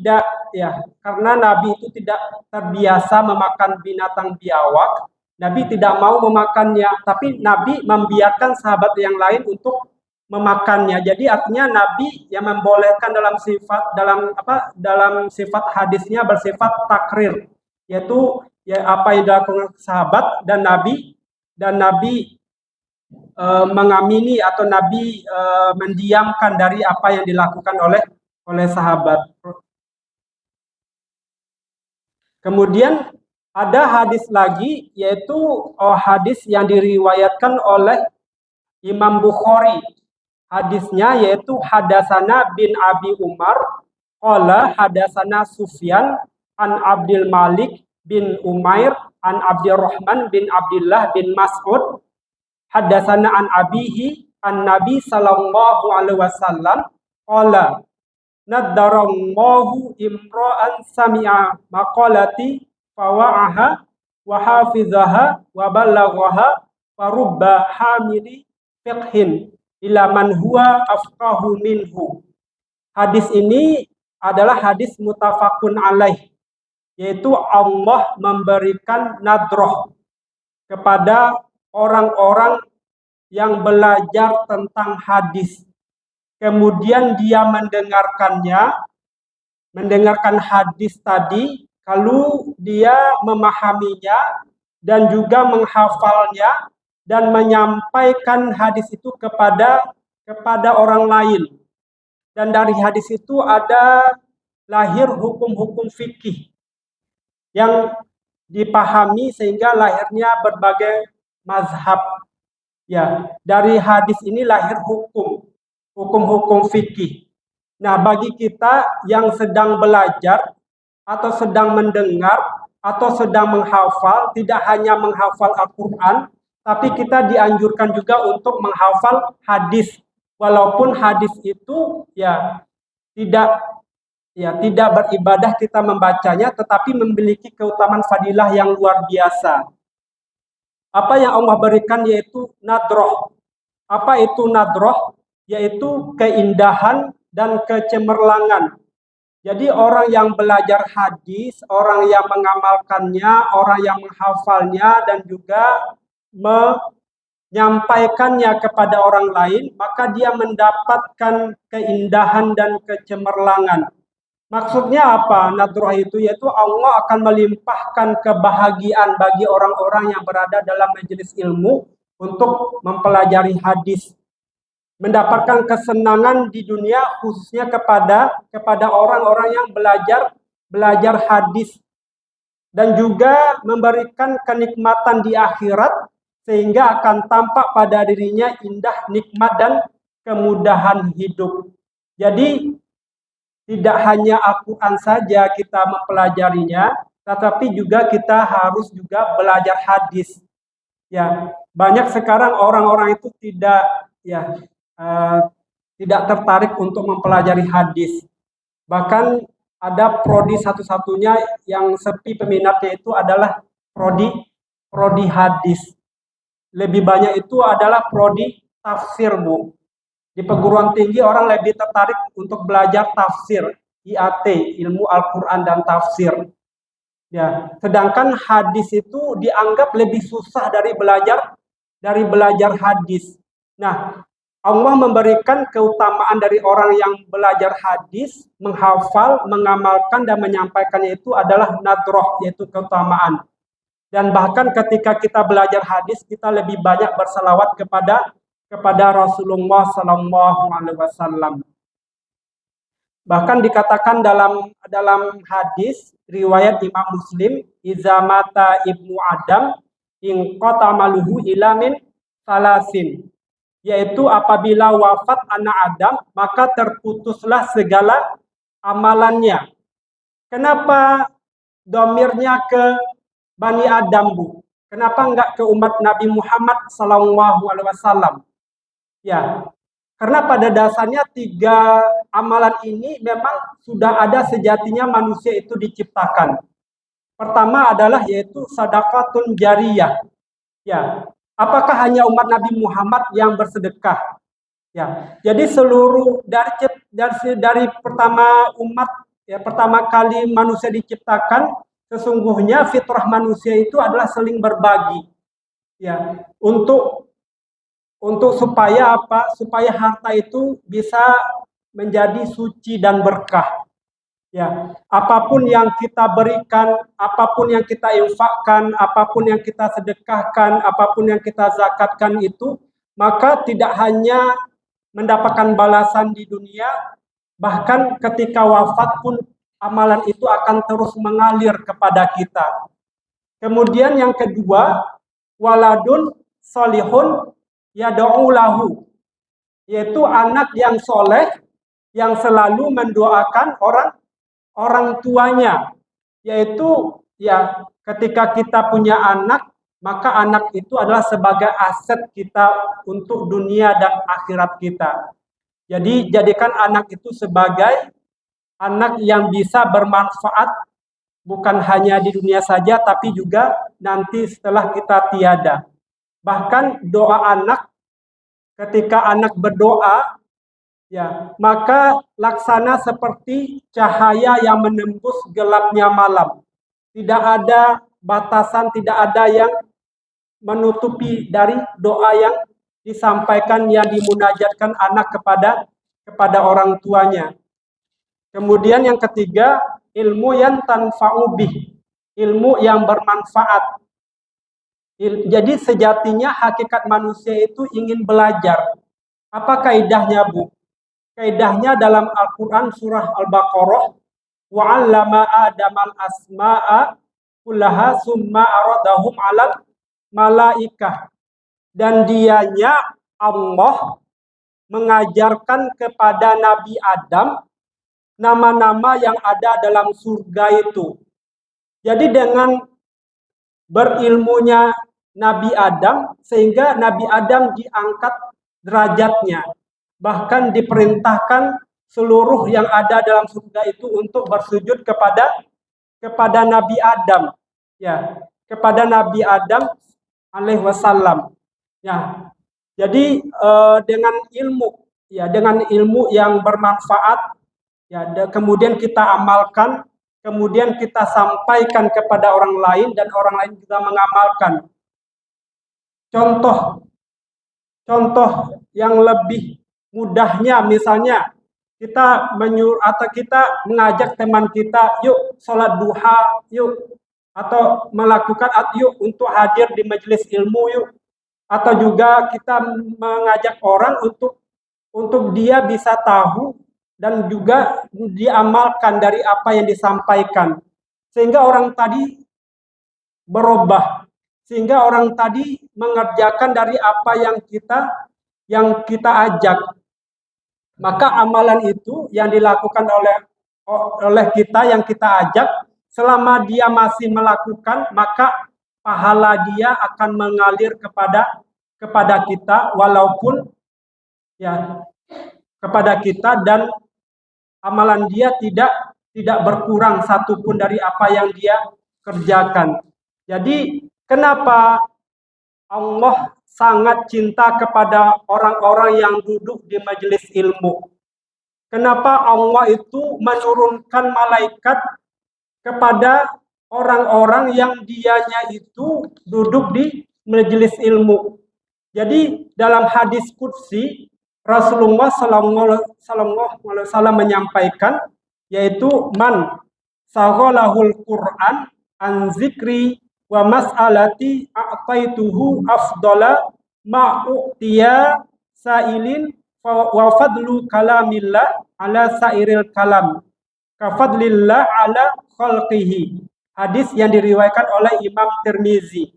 Speaker 1: tidak terbiasa memakan binatang biawak, Nabi tidak mau memakannya, tapi Nabi membiarkan sahabat yang lain untuk memakannya. Jadi artinya Nabi yang membolehkan dalam sifat hadisnya bersifat takrir, yaitu ya apa yang dilakukan sahabat dan Nabi mengamini atau Nabi mendiamkan dari apa yang dilakukan oleh sahabat. Kemudian ada hadis lagi yaitu hadis yang diriwayatkan oleh Imam Bukhari. Hadisnya yaitu hadasana bin Abi Umar qala hadasana Sufyan an Abdul Malik bin Umair an Abdurrahman bin Abdullah bin Mas'ud hadasana an abihi an Nabi sallallahu alaihi wasallam qala naddarallahu imra'an sami'a maqalati fawa'aha wa hafizaha wa ballaghaha wa rubba hamili fiqhin ila man huwa afqahu minhu. Hadis ini adalah hadis mutafakun alaih, yaitu Allah memberikan nadroh kepada orang-orang yang belajar tentang hadis. Kemudian dia mendengarkan hadis tadi Lalu dia memahaminya dan juga menghafalnya dan menyampaikan hadis itu kepada orang lain. Dan dari hadis itu ada lahir hukum-hukum fikih yang dipahami sehingga lahirnya berbagai mazhab. Ya, dari hadis ini lahir hukum-hukum fikih. Nah, bagi kita yang sedang belajar atau sedang mendengar atau sedang menghafal, tidak hanya menghafal Al-Quran, tapi kita dianjurkan juga untuk menghafal hadis. Walaupun hadis itu tidak beribadah kita membacanya, tetapi memiliki keutamaan fadilah yang luar biasa. Apa yang Allah berikan yaitu nadroh. Apa itu nadroh? Yaitu keindahan dan kecemerlangan. Jadi orang yang belajar hadis, orang yang mengamalkannya, orang yang menghafalnya dan juga menyampaikannya kepada orang lain, maka dia mendapatkan keindahan dan kecemerlangan. Maksudnya apa? Nadroh itu yaitu Allah akan melimpahkan kebahagiaan bagi orang-orang yang berada dalam majelis ilmu untuk mempelajari hadis, mendapatkan kesenangan di dunia khususnya kepada orang-orang yang belajar hadis, dan juga memberikan kenikmatan di akhirat sehingga akan tampak pada dirinya indah, nikmat dan kemudahan hidup. Jadi tidak hanya Al-Quran saja kita mempelajarinya, tetapi juga kita harus juga belajar hadis. Ya, banyak sekarang orang-orang itu tidak tertarik untuk mempelajari hadis. Bahkan ada prodi satu-satunya yang sepi peminatnya itu adalah prodi hadis. Lebih banyak itu adalah prodi tafsir, Bu. Di perguruan tinggi orang lebih tertarik untuk belajar tafsir, IAT, ilmu Al-Quran dan tafsir. Ya, sedangkan hadis itu dianggap lebih susah dari belajar hadis. Nah, Allah memberikan keutamaan dari orang yang belajar hadis, menghafal, mengamalkan dan menyampaikannya itu adalah nadroh, yaitu keutamaan. Dan bahkan ketika kita belajar hadis, kita lebih banyak berselawat kepada Rasulullah SAW. Bahkan dikatakan dalam hadis riwayat Imam Muslim, iza mata ibnu Adam inqata maluhu ila min salasin, yaitu apabila wafat anak Adam maka terputuslah segala amalannya. Kenapa domirnya ke Bani Adam, Bu? Kenapa enggak ke umat Nabi Muhammad SAW? Ya, karena pada dasarnya 3 amalan ini memang sudah ada sejatinya manusia itu diciptakan. Pertama adalah yaitu sadaqatun jariyah. Ya, apakah hanya umat Nabi Muhammad yang bersedekah? Ya, jadi seluruh dari pertama kali manusia diciptakan, sesungguhnya fitrah manusia itu adalah saling berbagi. Ya, untuk supaya apa? Supaya harta itu bisa menjadi suci dan berkah. Ya, apapun yang kita berikan, apapun yang kita infakkan, apapun yang kita sedekahkan, apapun yang kita zakatkan itu, maka tidak hanya mendapatkan balasan di dunia, bahkan ketika wafat pun amalan itu akan terus mengalir kepada kita. Kemudian yang kedua, waladun solihun yad'u lahu, yaitu anak yang soleh yang selalu mendoakan orang tuanya. Yaitu ya, ketika kita punya anak, maka anak itu adalah sebagai aset kita untuk dunia dan akhirat kita. Jadi jadikan anak itu sebagai anak yang bisa bermanfaat bukan hanya di dunia saja, tapi juga nanti setelah kita tiada. Bahkan doa anak, ketika anak berdoa, ya, maka laksana seperti cahaya yang menembus gelapnya malam. Tidak ada batasan, tidak ada yang menutupi dari doa yang disampaikan, yang dimunajatkan anak kepada orang tuanya. Kemudian yang ketiga, ilmu yang tanfa'u bih, ilmu yang bermanfaat. Jadi sejatinya hakikat manusia itu ingin belajar. Apa kaidahnya, Bu? Kaidahnya dalam Al-Quran surah Al-Baqarah, wa'allama Adamal asma'a kullaha summa aradahum alal malaikah. Dan dianya Allah mengajarkan kepada Nabi Adam nama-nama yang ada dalam surga itu. Jadi dengan berilmunya Nabi Adam, sehingga Nabi Adam diangkat derajatnya. Bahkan diperintahkan seluruh yang ada dalam surga itu untuk bersujud kepada Nabi Adam. Ya, kepada Nabi Adam alaihi wasallam. Ya. Jadi dengan ilmu yang bermanfaat, ya, kemudian kita amalkan, kemudian kita sampaikan kepada orang lain dan orang lain juga mengamalkan. Contoh yang lebih mudahnya, misalnya kita kita mengajak teman kita, yuk sholat duha, yuk, atau melakukan yuk untuk hadir di majelis ilmu, yuk, atau juga kita mengajak orang untuk dia bisa tahu dan juga diamalkan dari apa yang disampaikan, sehingga orang tadi berubah, sehingga orang tadi mengerjakan dari apa yang kita ajak. Maka amalan itu yang dilakukan oleh kita, yang kita ajak, selama dia masih melakukan, maka pahala dia akan mengalir kepada kita, walaupun ya kepada kita, dan amalan dia tidak berkurang satupun dari apa yang dia kerjakan. Jadi kenapa Allah sangat cinta kepada orang-orang yang duduk di majelis ilmu? Kenapa Allah itu menurunkan malaikat kepada orang-orang yang dianya itu duduk di majelis ilmu? Jadi dalam hadis qudsi Rasulullah SAW menyampaikan, yaitu man saghalahul Quran an zikri wa mas'alati a'taituhu afdala ma'u'tiya sa'ilin wa fadlu kalamillah ala sairil kalam kafadlillah ala khalqihi. Hadis yang diriwayatkan oleh Imam Tirmizi,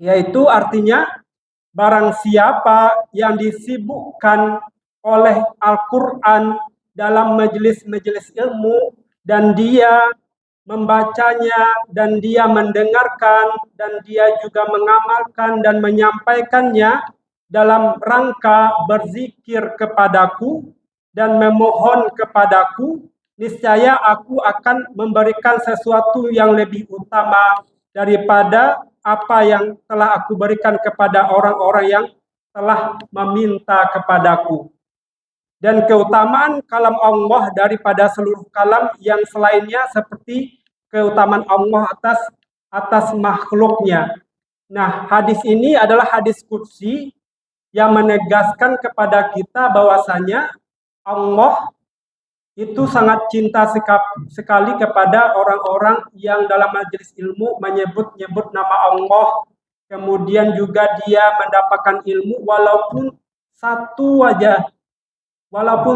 Speaker 1: yaitu artinya barang siapa yang disibukkan oleh Al-Quran dalam majelis-majelis ilmu, dan dia membacanya, dan dia mendengarkan, dan dia juga mengamalkan dan menyampaikannya dalam rangka berzikir kepadaku dan memohon kepadaku, niscaya aku akan memberikan sesuatu yang lebih utama daripada apa yang telah aku berikan kepada orang-orang yang telah meminta kepadaku. Dan keutamaan kalam Allah daripada seluruh kalam yang selainnya, seperti keutamaan Allah atas makhluknya. Nah, hadis ini adalah hadis qudsi yang menegaskan kepada kita bahwasanya Allah itu sangat cinta sekali kepada orang-orang yang dalam majelis ilmu menyebut-nyebut nama Allah, kemudian juga dia mendapatkan ilmu walaupun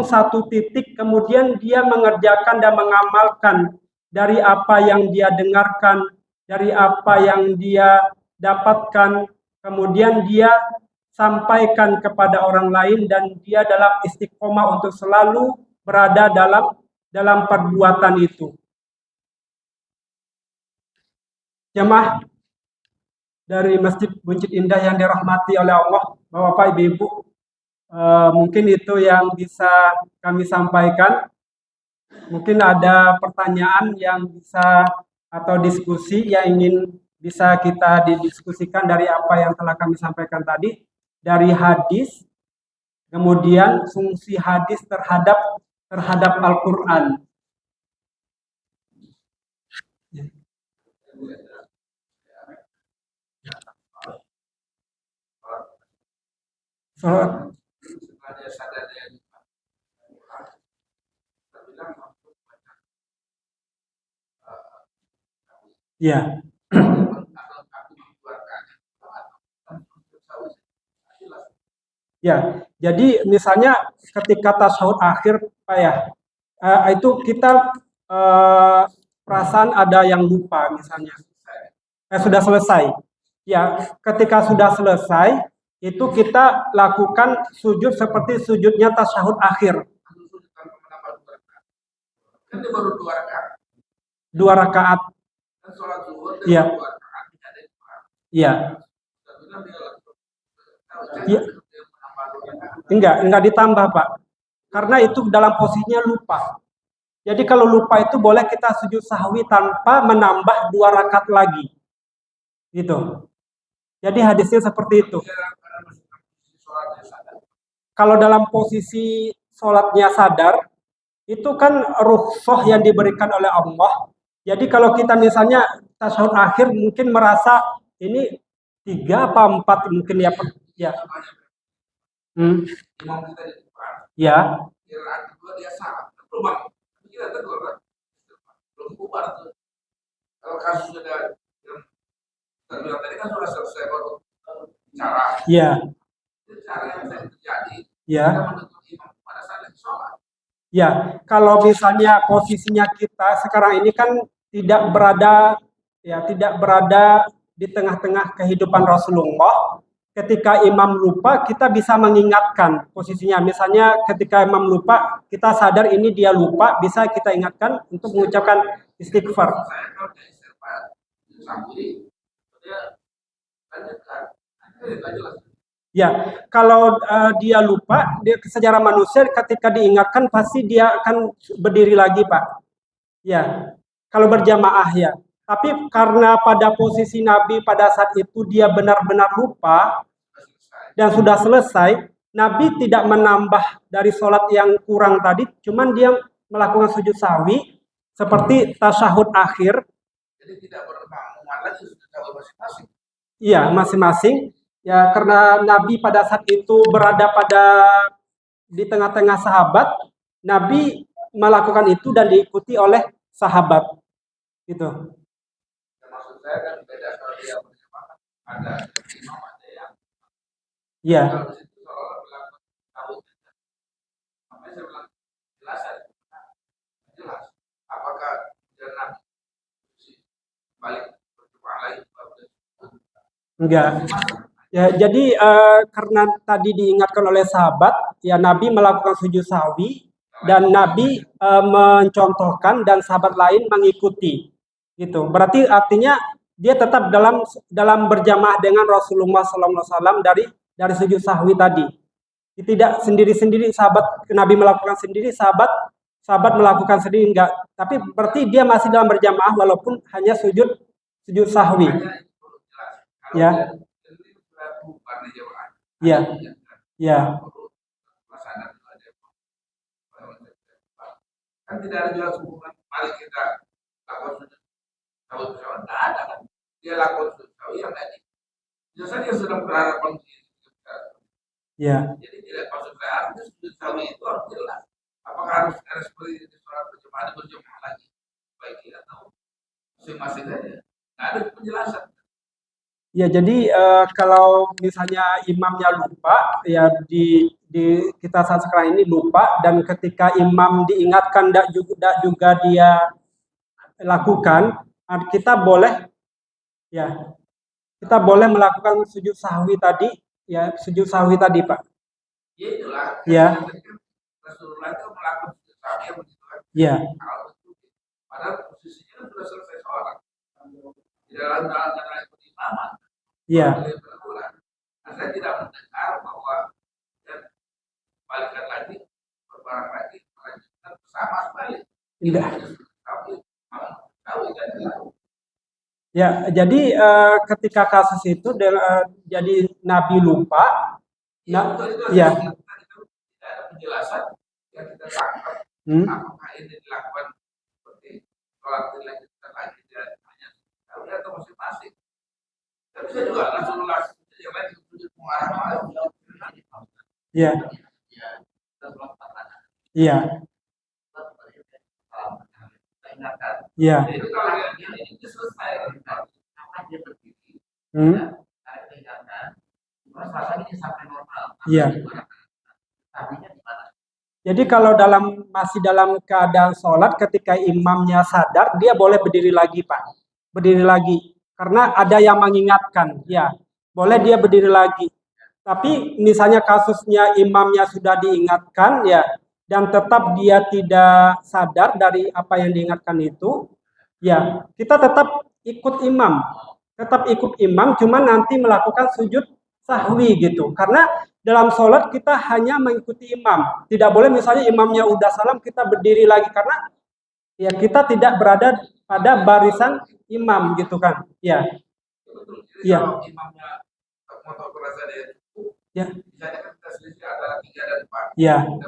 Speaker 1: satu titik, kemudian dia mengerjakan dan mengamalkan dari apa yang dia dengarkan, dari apa yang dia dapatkan, kemudian dia sampaikan kepada orang lain, dan dia dalam istiqomah untuk selalu berada dalam perbuatan itu. Jemaah dari Masjid Buncit Indah yang dirahmati oleh Allah, Bapak Ibu, mungkin itu yang bisa kami sampaikan. Mungkin ada pertanyaan yang bisa, atau diskusi yang ingin bisa kita didiskusikan dari apa yang telah kami sampaikan tadi, dari hadis, kemudian fungsi hadis terhadap Al-Quran. Ya. Ya, jadi misalnya ketika tasyahud akhir, Pak ya, itu kita perasaan ada yang lupa misalnya, sudah selesai. Ya, ketika sudah selesai, itu kita lakukan sujud seperti sujudnya tasyahud akhir.
Speaker 3: Kan dia baru 2 rakaat.
Speaker 1: 2 rakaat.
Speaker 3: Kan sholat zuhur
Speaker 1: Iya.
Speaker 3: 2 rakaat, tidak ada yang kurang.
Speaker 1: Iya.
Speaker 3: Iya.
Speaker 1: Enggak ditambah, Pak. Karena itu dalam posisinya lupa. Jadi kalau lupa itu boleh kita sujud sahwi tanpa menambah 2 rakaat lagi. Gitu. Jadi hadisnya seperti itu. Kalau dalam posisi sholatnya sadar, itu kan rukhsah yang diberikan oleh Allah. Jadi kalau kita misalnya tasyahud akhir mungkin merasa ini 3 apa 4 mungkin ya.
Speaker 3: Imam kita di depan.
Speaker 1: Ya.
Speaker 3: Kira kedua dia salah. Belum. Kita tegur kan. Belum bubar tuh. Kalau kasus sudah terbilang tadi kan sudah selesai baru bicara.
Speaker 1: Iya.
Speaker 3: Itu cara yang bisa terjadi.
Speaker 1: Ya.
Speaker 3: Kita menegur imam pada saat yang sholat.
Speaker 1: Ya, kalau misalnya posisinya kita sekarang ini kan tidak berada di tengah-tengah kehidupan Rasulullah. Ketika imam lupa, kita bisa mengingatkan posisinya. Misalnya ketika imam lupa, kita sadar ini dia lupa, bisa kita ingatkan untuk mengucapkan istighfar.
Speaker 3: Saya kalau dia istighfar, sambui, dia lanjutkan. Jelas.
Speaker 1: Ya, kalau dia lupa, dia secara manusia ketika diingatkan pasti dia akan berdiri lagi, Pak. Ya, kalau berjamaah ya. Tapi karena pada posisi Nabi pada saat itu dia benar-benar lupa dan sudah selesai, Nabi tidak menambah dari sholat yang kurang tadi, cuman dia melakukan sujud sahwi seperti tasyahud akhir.
Speaker 3: Jadi tidak bermakmuman lagi sujud sahwi masing-masing.
Speaker 1: Iya, masing-masing. Ya, karena Nabi pada saat itu berada di tengah-tengah sahabat, Nabi melakukan itu dan diikuti oleh sahabat. Gitu.
Speaker 3: Maksud saya kan beda kalau dia berjamaah, ada imam, ada yang.
Speaker 1: Iya.
Speaker 3: Kalau di situ seolah bilang tahu. Makanya saya bilang jelas. Apakah jangan balik berjamaah lagi?
Speaker 1: Enggak. Ya, jadi karena tadi diingatkan oleh sahabat, ya Nabi melakukan sujud sahwi dan Nabi mencontohkan dan sahabat lain mengikuti. Gitu. Berarti artinya dia tetap dalam berjamaah dengan Rasulullah SAW dari sujud sahwi tadi. Tidak sendiri-sendiri sahabat Nabi melakukan sendiri, sahabat melakukan sendiri enggak. Tapi berarti dia masih dalam berjamaah walaupun hanya sujud sahwi. Ya. Ya. Ya.
Speaker 3: Kan tidak ada jelas hubungan mari kita lakukan sujud sahwi bersama, tidak ada kan. Dia lakukan sujud sahwi yang tadi. Biasanya dia sedang berharapan
Speaker 1: Ya.
Speaker 3: Jadi tidak maksud saya artinya sujud sahwi itu harus jelas. Apakah harus ada seperti di sholat berjamaah lagi? Baik atau masing-masing saja. Tidak ada penjelasan.
Speaker 1: Ya, jadi kalau misalnya imamnya lupa, ya di kita saat sekarang ini lupa, dan ketika imam diingatkan juga dia lakukan, kita boleh melakukan sujud sahwi tadi, Pak.
Speaker 3: Ya itulah.
Speaker 1: Ya.
Speaker 3: Rasulullah itu melakukan sujud sahwi yang begitu kan.
Speaker 1: Ya.
Speaker 3: Padahal posisinya kan sudah selesai sholat. Di dalam ikut imaman.
Speaker 1: Iya.
Speaker 3: Nah, saya tidak mendengar bahwa balikan lagi, berbarang lagi, melanjutkan bersama sekali.
Speaker 1: Tidak. Ya, jadi ketika kasus itu jadi Nabi lupa.
Speaker 3: Ya. Tidak ada penjelasan yang kita tangkap. Apakah ini dilakukan seperti sholat dilanjutkan lagi hanya atau masing-masing. Tapi saya juga Rasulullah yang lain itu mengarah.
Speaker 1: Iya. Iya.
Speaker 3: ingatkan.
Speaker 1: Iya.
Speaker 3: Jadi kalau ini selesai, apa dia berdiri, ada ingatkan, terus rasanya dia sampai normal.
Speaker 1: Iya.
Speaker 3: Tabinya di mana?
Speaker 1: Jadi kalau masih dalam keadaan sholat, ketika imamnya sadar, dia boleh berdiri lagi, Pak. Berdiri lagi. Karena ada yang mengingatkan, ya. Boleh dia berdiri lagi. Tapi misalnya kasusnya imamnya sudah diingatkan, ya, dan tetap dia tidak sadar dari apa yang diingatkan itu, ya, kita tetap ikut imam. Tetap ikut imam, cuma nanti melakukan sujud sahwi gitu. Karena dalam sholat kita hanya mengikuti imam. Tidak boleh misalnya imamnya udah salam kita berdiri lagi karena ya kita tidak berada pada barisan imam gitu kan. Ya. Ya.
Speaker 3: Kalau imamnya motor berasa dia cukup,
Speaker 1: ya.
Speaker 3: Misalnya kan kita selisih ada 3 dan 4.
Speaker 1: Ya.
Speaker 3: Dia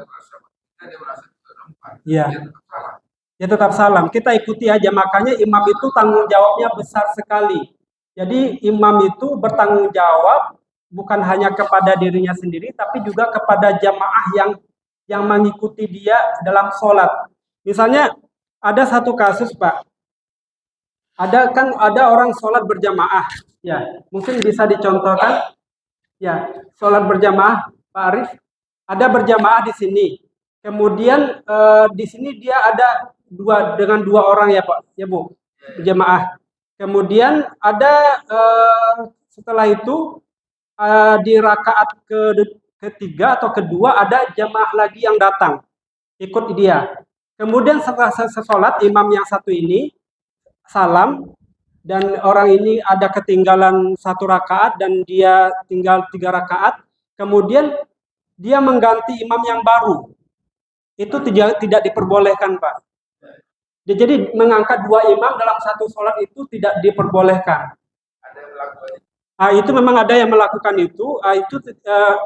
Speaker 3: merasa 4.
Speaker 1: Ya.
Speaker 3: Dia tetap salah.
Speaker 1: Ya tetap salam. Kita ikuti aja. Makanya imam itu tanggung jawabnya besar sekali. Jadi imam itu bertanggung jawab bukan hanya kepada dirinya sendiri, tapi juga kepada jamaah yang mengikuti dia dalam sholat. Misalnya ada satu kasus, Pak. Ada orang sholat berjamaah. Ya, mungkin bisa dicontohkan. Ya, sholat berjamaah, Pak Arif. Ada berjamaah di sini. Kemudian di sini dia ada dengan dua orang ya, Pak, ya Bu, berjamaah. Kemudian ada setelah itu di rakaat ketiga atau kedua ada jamaah lagi yang datang ikut dia. Kemudian setelah selesai sholat imam yang satu ini salam dan orang ini ada ketinggalan 1 rakaat dan dia tinggal 3 rakaat. Kemudian dia mengganti imam yang baru. Itu tidak diperbolehkan, Pak. Jadi mengangkat 2 imam dalam satu sholat itu tidak diperbolehkan.
Speaker 3: Ada yang melakukan
Speaker 1: itu memang ada yang melakukan itu. Itu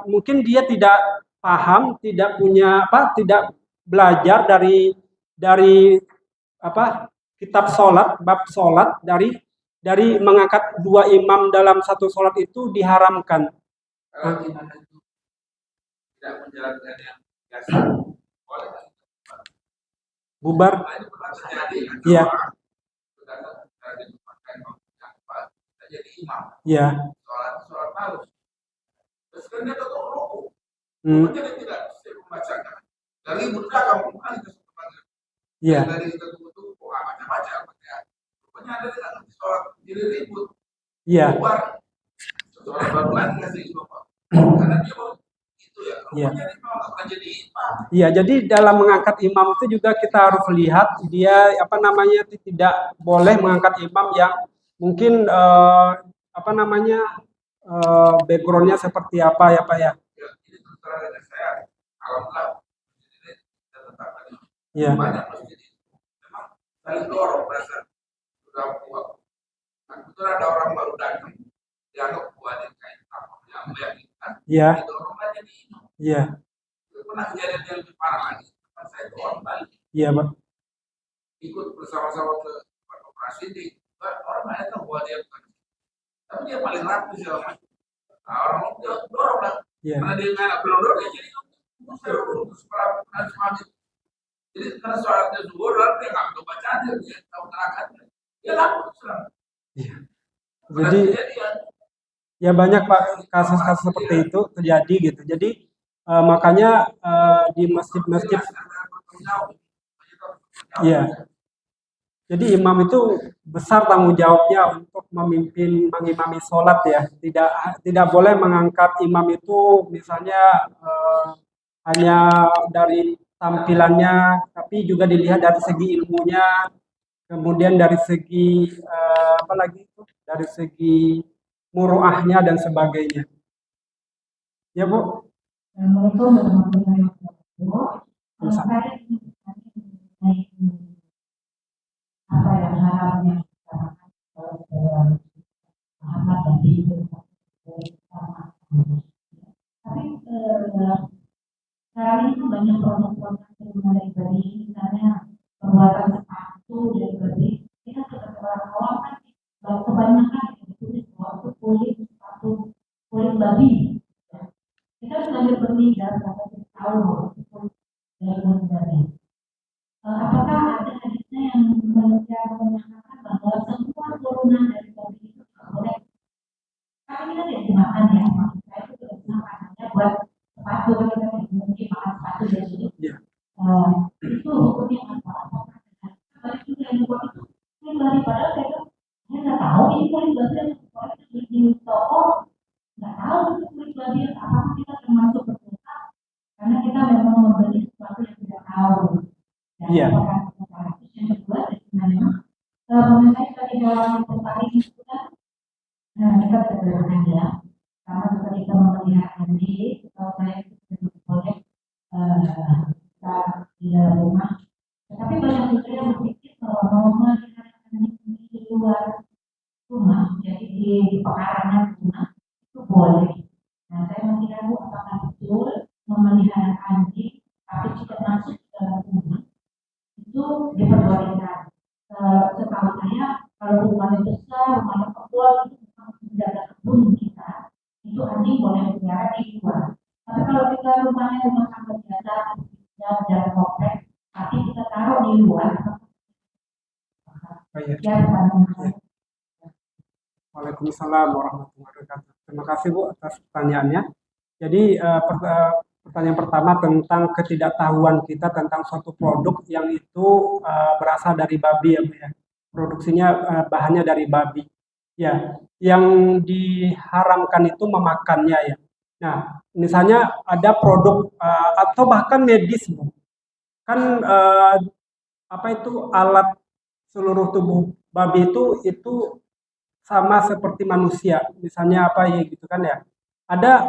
Speaker 1: mungkin dia tidak paham, tidak punya tidak belajar dari kitab sholat, bab sholat dari mengangkat 2 imam dalam satu sholat itu diharamkan.
Speaker 3: Kalau imam itu tidak menjalankan yang biasa, boleh
Speaker 1: bubar.
Speaker 3: Iya. Jadi imam.
Speaker 1: Iya.
Speaker 3: Sholat harus. Terus kan dia tetap ruku. Dia tidak membacakan. Dari belakang kembali ke tempat.
Speaker 1: Iya.
Speaker 3: Dari kita tunggu baca-baca. Rupanya ada tidak ngerti sholat jadi ribut.
Speaker 1: Iya.
Speaker 3: Sholat baru lagi kasih imam. Karena dia itu ya. Rupanya dia mau akan jadi imam.
Speaker 1: Iya, jadi dalam mengangkat imam itu juga kita harus lihat dia tidak boleh mengangkat imam yang mungkin backgroundnya seperti apa ya Pak ya.
Speaker 3: Ini terus saya alhamdulillah ini tetap ada.
Speaker 1: Iya.
Speaker 3: Banyak masjid memang saling dorong merasa sudah kuat. Nah, kebetulan ada orang baru datang dianggap kuat kayak apa yang meyakinkan.
Speaker 1: Iya.
Speaker 3: Didorong aja di imam.
Speaker 1: Iya.
Speaker 3: Itu pernah kejadian yang lebih parah lagi. Saya dorong balik.
Speaker 1: Iya Pak.
Speaker 3: Ikut bersama-sama ke operasi di orang lain tahu bahwa dia bukan. Tapi dia paling rapi segala macam. Nah, orang dia dorong lah. Karena dia nggak belum dia jadi terus melakukan semangat. Jadi karena soalnya zuhur dia nggak bisa baca dia tahu gerakannya. Dia lakukan serang.
Speaker 1: Iya. Jadi ya banyak Pak kasus-kasus seperti itu terjadi gitu. Jadi makanya di masjid-masjid ya. Jadi imam itu besar tanggung jawabnya untuk mengimami sholat ya. Tidak boleh mengangkat imam itu misalnya hanya dari tampilannya, tapi juga dilihat dari segi ilmunya, kemudian dari segi dari segi muruahnya dan sebagainya. Ya Bu.
Speaker 4: Apa yang harapnya Muhammad tadi itu tapi sekarang itu banyak produk-produk yang mulai dari misalnya pembuatan sepatu dan berarti kita sebagai orang awam kan kebanyakan itu waktu sepatu kulit babi kita sudah berpikir karena kita tahu dari dari apakah ada hadisnya yang makan ya, maksud saya itu tidak bisa makannya buat sepatu kan kita mungkin makan sepatu dari itu. Itu hukumnya apa? Balik juga yang buat itu ini balik padahal saya nggak tahu ini balik di toko nggak tahu itu kulit babi apa kita termasuk berdosa karena kita memang membeli sesuatu yang tidak tahu.
Speaker 1: Iya.
Speaker 4: Yang kedua memang mengenai tadi dalam tertarik itu kan kita sederhana ya karena juga kita memelihara anjing kalau saya itu boleh kita di dalam rumah tetapi banyak juga yang berpikir kalau mau memelihara anjing di luar rumah jadi di pekarangan rumah itu boleh. Nah saya masih ragu apakah betul memelihara anjing tapi tidak masuk ke dalam rumah itu diperbolehkan. Setahu saya kalau rumahnya besar, rumahnya kebun itu memang menjaga kebun kita itu anjing boleh pelihara di luar. Tapi kalau kita rumahnya rumah tangga biasa, jalan komplek, tapi kita taruh di luar.
Speaker 1: Waalaikumsalam warahmatullahi wabarakatuh. Terima kasih Bu atas pertanyaannya. Jadi pertanyaan pertama tentang ketidaktahuan kita tentang suatu produk yang itu berasal dari babi ya Bu ya. Produksinya bahannya dari babi. Ya, yang diharamkan itu memakannya ya. Nah, misalnya ada produk atau bahkan medis Bu. Kan apa itu alat seluruh tubuh babi itu sama seperti manusia. Misalnya apa ya gitu kan ya.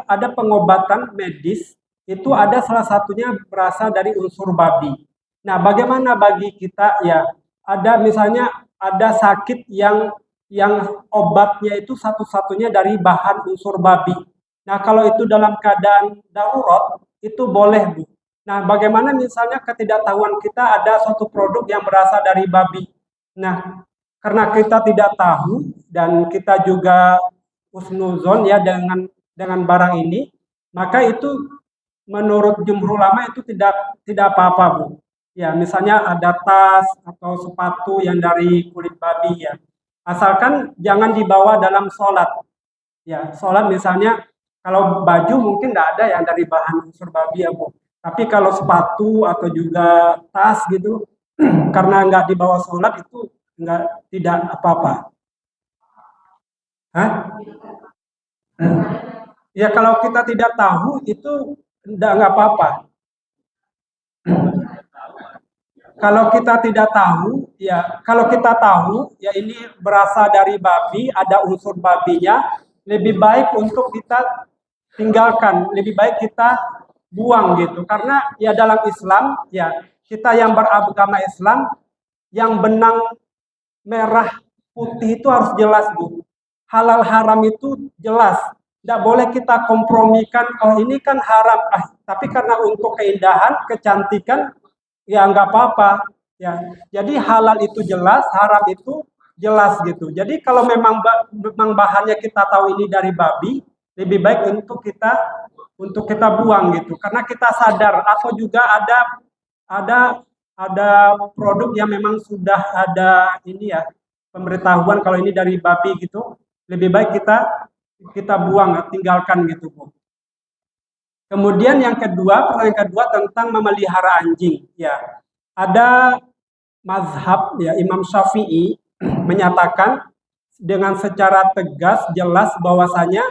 Speaker 1: Ada pengobatan medis itu ada salah satunya berasal dari unsur babi. Nah, bagaimana bagi kita ya? Ada misalnya ada sakit yang obatnya itu satu-satunya dari bahan unsur babi. Nah, kalau itu dalam keadaan darurat itu boleh Bu. Nah, bagaimana misalnya ketidaktahuan kita ada suatu produk yang berasal dari babi. Nah, karena kita tidak tahu dan kita juga husnuzon ya dengan barang ini, maka itu menurut jumhur ulama itu tidak apa-apa Bu. Ya, misalnya ada tas atau sepatu yang dari kulit babi ya. Asalkan jangan dibawa dalam sholat. Ya, sholat misalnya kalau baju mungkin tidak ada yang dari bahan unsur babi ya Bu. Tapi kalau sepatu atau juga tas gitu, karena nggak dibawa sholat itu tidak apa-apa. Hah? Ya kalau kita tidak tahu itu nggak apa-apa. Kalau kita tidak tahu, ya kalau kita tahu, ya ini berasal dari babi, ada unsur babinya, lebih baik untuk kita tinggalkan, lebih baik kita buang gitu. Karena ya dalam Islam, ya kita yang beragama Islam, yang benang merah putih itu harus jelas Bu. Halal haram itu jelas. Tidak boleh kita kompromikan, oh ini kan haram, tapi karena untuk keindahan, kecantikan, ya nggak apa-apa. Ya, jadi halal itu jelas, haram itu jelas gitu. Jadi kalau memang bahannya kita tahu ini dari babi, lebih baik untuk kita buang gitu. Karena kita sadar atau juga ada produk yang memang sudah ada ini ya pemberitahuan kalau ini dari babi gitu. Lebih baik kita buang, tinggalkan gitu Bu. Kemudian pertanyaan kedua tentang memelihara anjing. Ya, ada mazhab ya Imam Syafi'i menyatakan dengan secara tegas jelas bahwasanya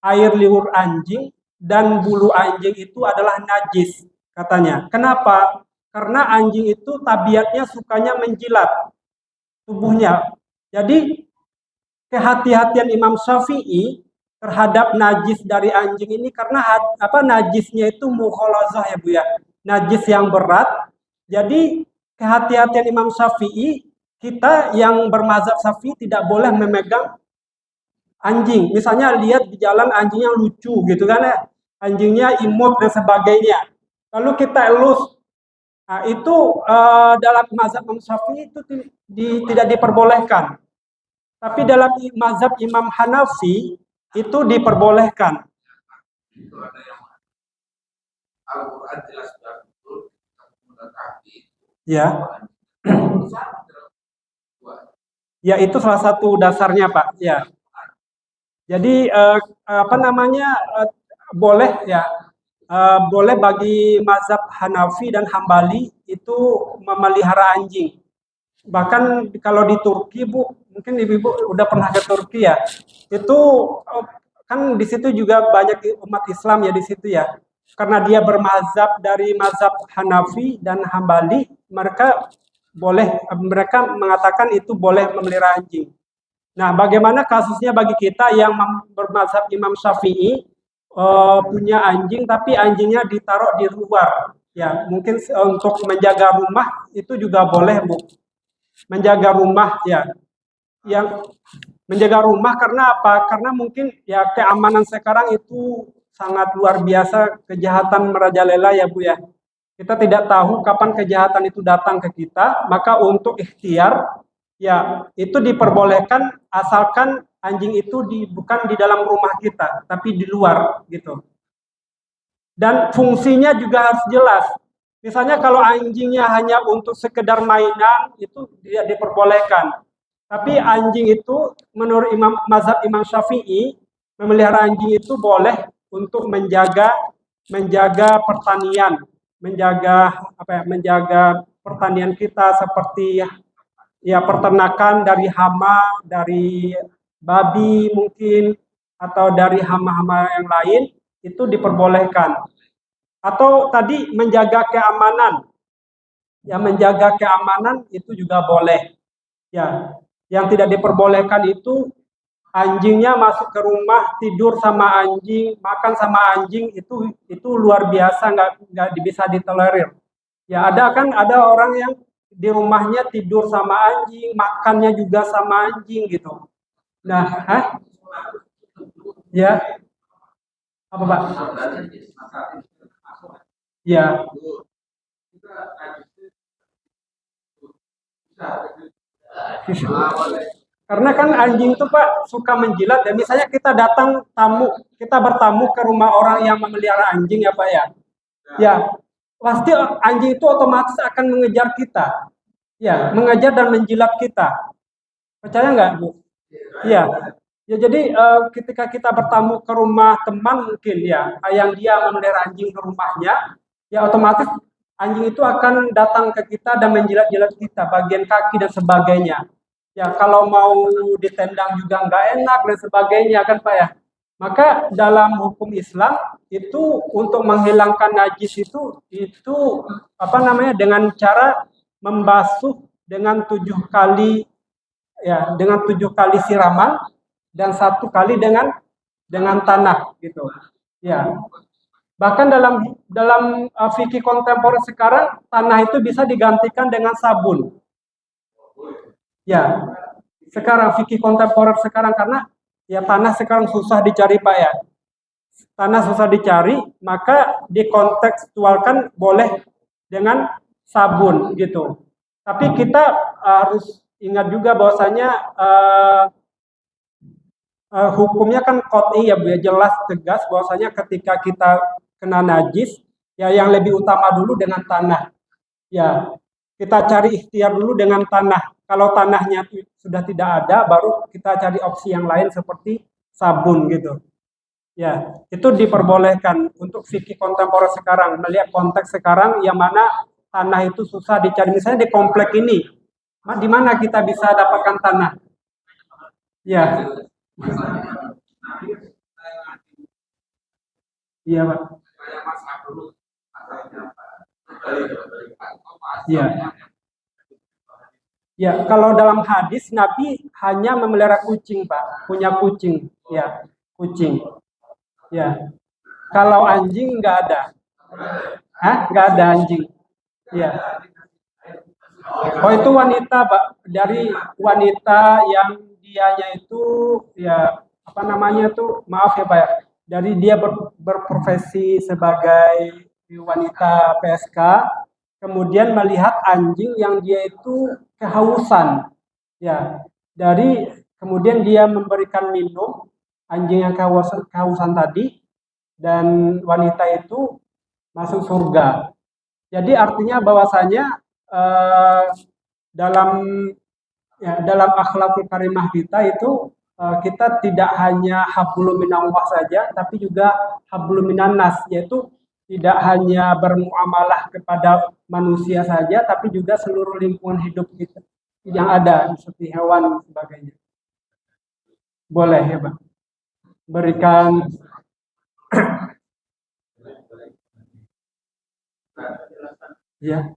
Speaker 1: air liur anjing dan bulu anjing itu adalah najis katanya. Kenapa? Karena anjing itu tabiatnya sukanya menjilat tubuhnya. Jadi kehati-hatian Imam Syafi'i terhadap najis dari anjing ini karena najisnya itu mukhalazah ya Bu ya. Najis yang berat. Jadi kehati-hatian Imam Syafi'i, kita yang bermazhab Syafi'i tidak boleh memegang anjing. Misalnya lihat di jalan anjingnya lucu gitu kan ya. Anjingnya imut dan sebagainya. Lalu kita elus. Nah, itu dalam mazhab Imam Syafi'i itu tidak diperbolehkan. Tapi dalam mazhab Imam Hanafi itu diperbolehkan.
Speaker 3: Itu ada yang Al-Quran jelas betul mendekati.
Speaker 1: Ya. Ya itu salah satu dasarnya Pak. Ya. Jadi apa namanya boleh ya, boleh bagi mazhab Hanafi dan Hambali itu memelihara anjing. Bahkan kalau di Turki, Bu, mungkin Ibu udah pernah ke Turki ya. Itu kan di situ juga banyak umat Islam ya di situ ya. Karena dia bermazhab dari mazhab Hanafi dan Hambali, mereka mengatakan itu boleh memelihara anjing. Nah, bagaimana kasusnya bagi kita yang bermazhab Imam Syafi'i, punya anjing tapi anjingnya ditaruh di luar? Ya, mungkin untuk menjaga rumah itu juga boleh, Bu. Menjaga rumah ya. Yang menjaga rumah karena apa? Karena mungkin ya keamanan sekarang itu sangat luar biasa, kejahatan merajalela ya, Bu ya. Kita tidak tahu kapan kejahatan itu datang ke kita, maka untuk ikhtiar ya itu diperbolehkan asalkan anjing itu bukan di dalam rumah kita, tapi di luar gitu. Dan fungsinya juga harus jelas. Misalnya kalau anjingnya hanya untuk sekedar mainan, itu tidak diperbolehkan. Tapi anjing itu menurut mazhab Imam Syafi'i, memelihara anjing itu boleh untuk menjaga pertanian, menjaga pertanian kita seperti ya peternakan dari hama, dari babi mungkin, atau dari hama-hama yang lain, itu diperbolehkan. Atau tadi menjaga keamanan. Ya, menjaga keamanan itu juga boleh. Ya, yang tidak diperbolehkan itu anjingnya masuk ke rumah, tidur sama anjing, makan sama anjing, itu luar biasa, nggak bisa ditolerir. Ya, ada orang yang di rumahnya tidur sama anjing, makannya juga sama anjing gitu. Nah, ya, apa Pak? Ya. Karena kan anjing itu Pak suka menjilat ya. Misalnya kita bertamu ke rumah orang yang memelihara anjing ya Pak ya. Ya, pasti anjing itu otomatis akan mengejar kita. Ya, mengejar dan menjilat kita. Percaya nggak Bu? Iya. Ya jadi ketika kita bertamu ke rumah teman mungkin ya, yang dia memelihara anjing ke rumahnya, ya otomatis anjing itu akan datang ke kita dan menjilat-jilat kita, bagian kaki dan sebagainya. Ya kalau mau ditendang juga nggak enak dan sebagainya kan Pak ya. Maka dalam hukum Islam itu untuk menghilangkan najis itu apa namanya dengan cara membasuh dengan 7 kali ya dengan 7 kali siraman dan 1 kali dengan tanah gitu. Ya. Bahkan dalam fikih kontemporer sekarang tanah itu bisa digantikan dengan sabun. Ya. Sekarang fikih kontemporer sekarang karena ya tanah sekarang susah dicari Pak ya. Tanah susah dicari, maka dikontekstualkan boleh dengan sabun gitu. Tapi kita harus ingat juga bahwasanya hukumnya kan qot'i ya Bu ya, jelas tegas bahwasanya ketika kita kena najis ya yang lebih utama dulu dengan tanah. Ya, kita cari ikhtiar dulu dengan tanah. Kalau tanahnya sudah tidak ada baru kita cari opsi yang lain seperti sabun gitu. Ya, itu diperbolehkan untuk fikih kontemporer sekarang, melihat konteks sekarang yang mana tanah itu susah dicari. Misalnya di komplek ini, di mana kita bisa dapatkan tanah? Ya. Iya, Pak. Iya. Ya, kalau dalam hadis Nabi hanya memelihara kucing, Pak. Punya kucing, ya, kucing. Ya. Kalau anjing nggak ada. Nggak ada anjing. Ya. Oh, itu wanita, Pak. Dari wanita yang dianya itu ya apa namanya tuh maaf ya Pak ya, dari dia berprofesi sebagai wanita PSK, kemudian melihat anjing yang dia itu kehausan ya, kemudian dia memberikan minum anjing yang kehausan tadi dan wanita itu masuk surga. Jadi artinya bahwasanya dalam akhlakul karimah kita itu kita tidak hanya hablum minallah saja, tapi juga hablum minannas, yaitu tidak hanya bermuamalah kepada manusia saja, tapi juga seluruh lingkungan hidup kita yang ada, seperti hewan dan sebagainya. Boleh ya, Pak? Berikan ya.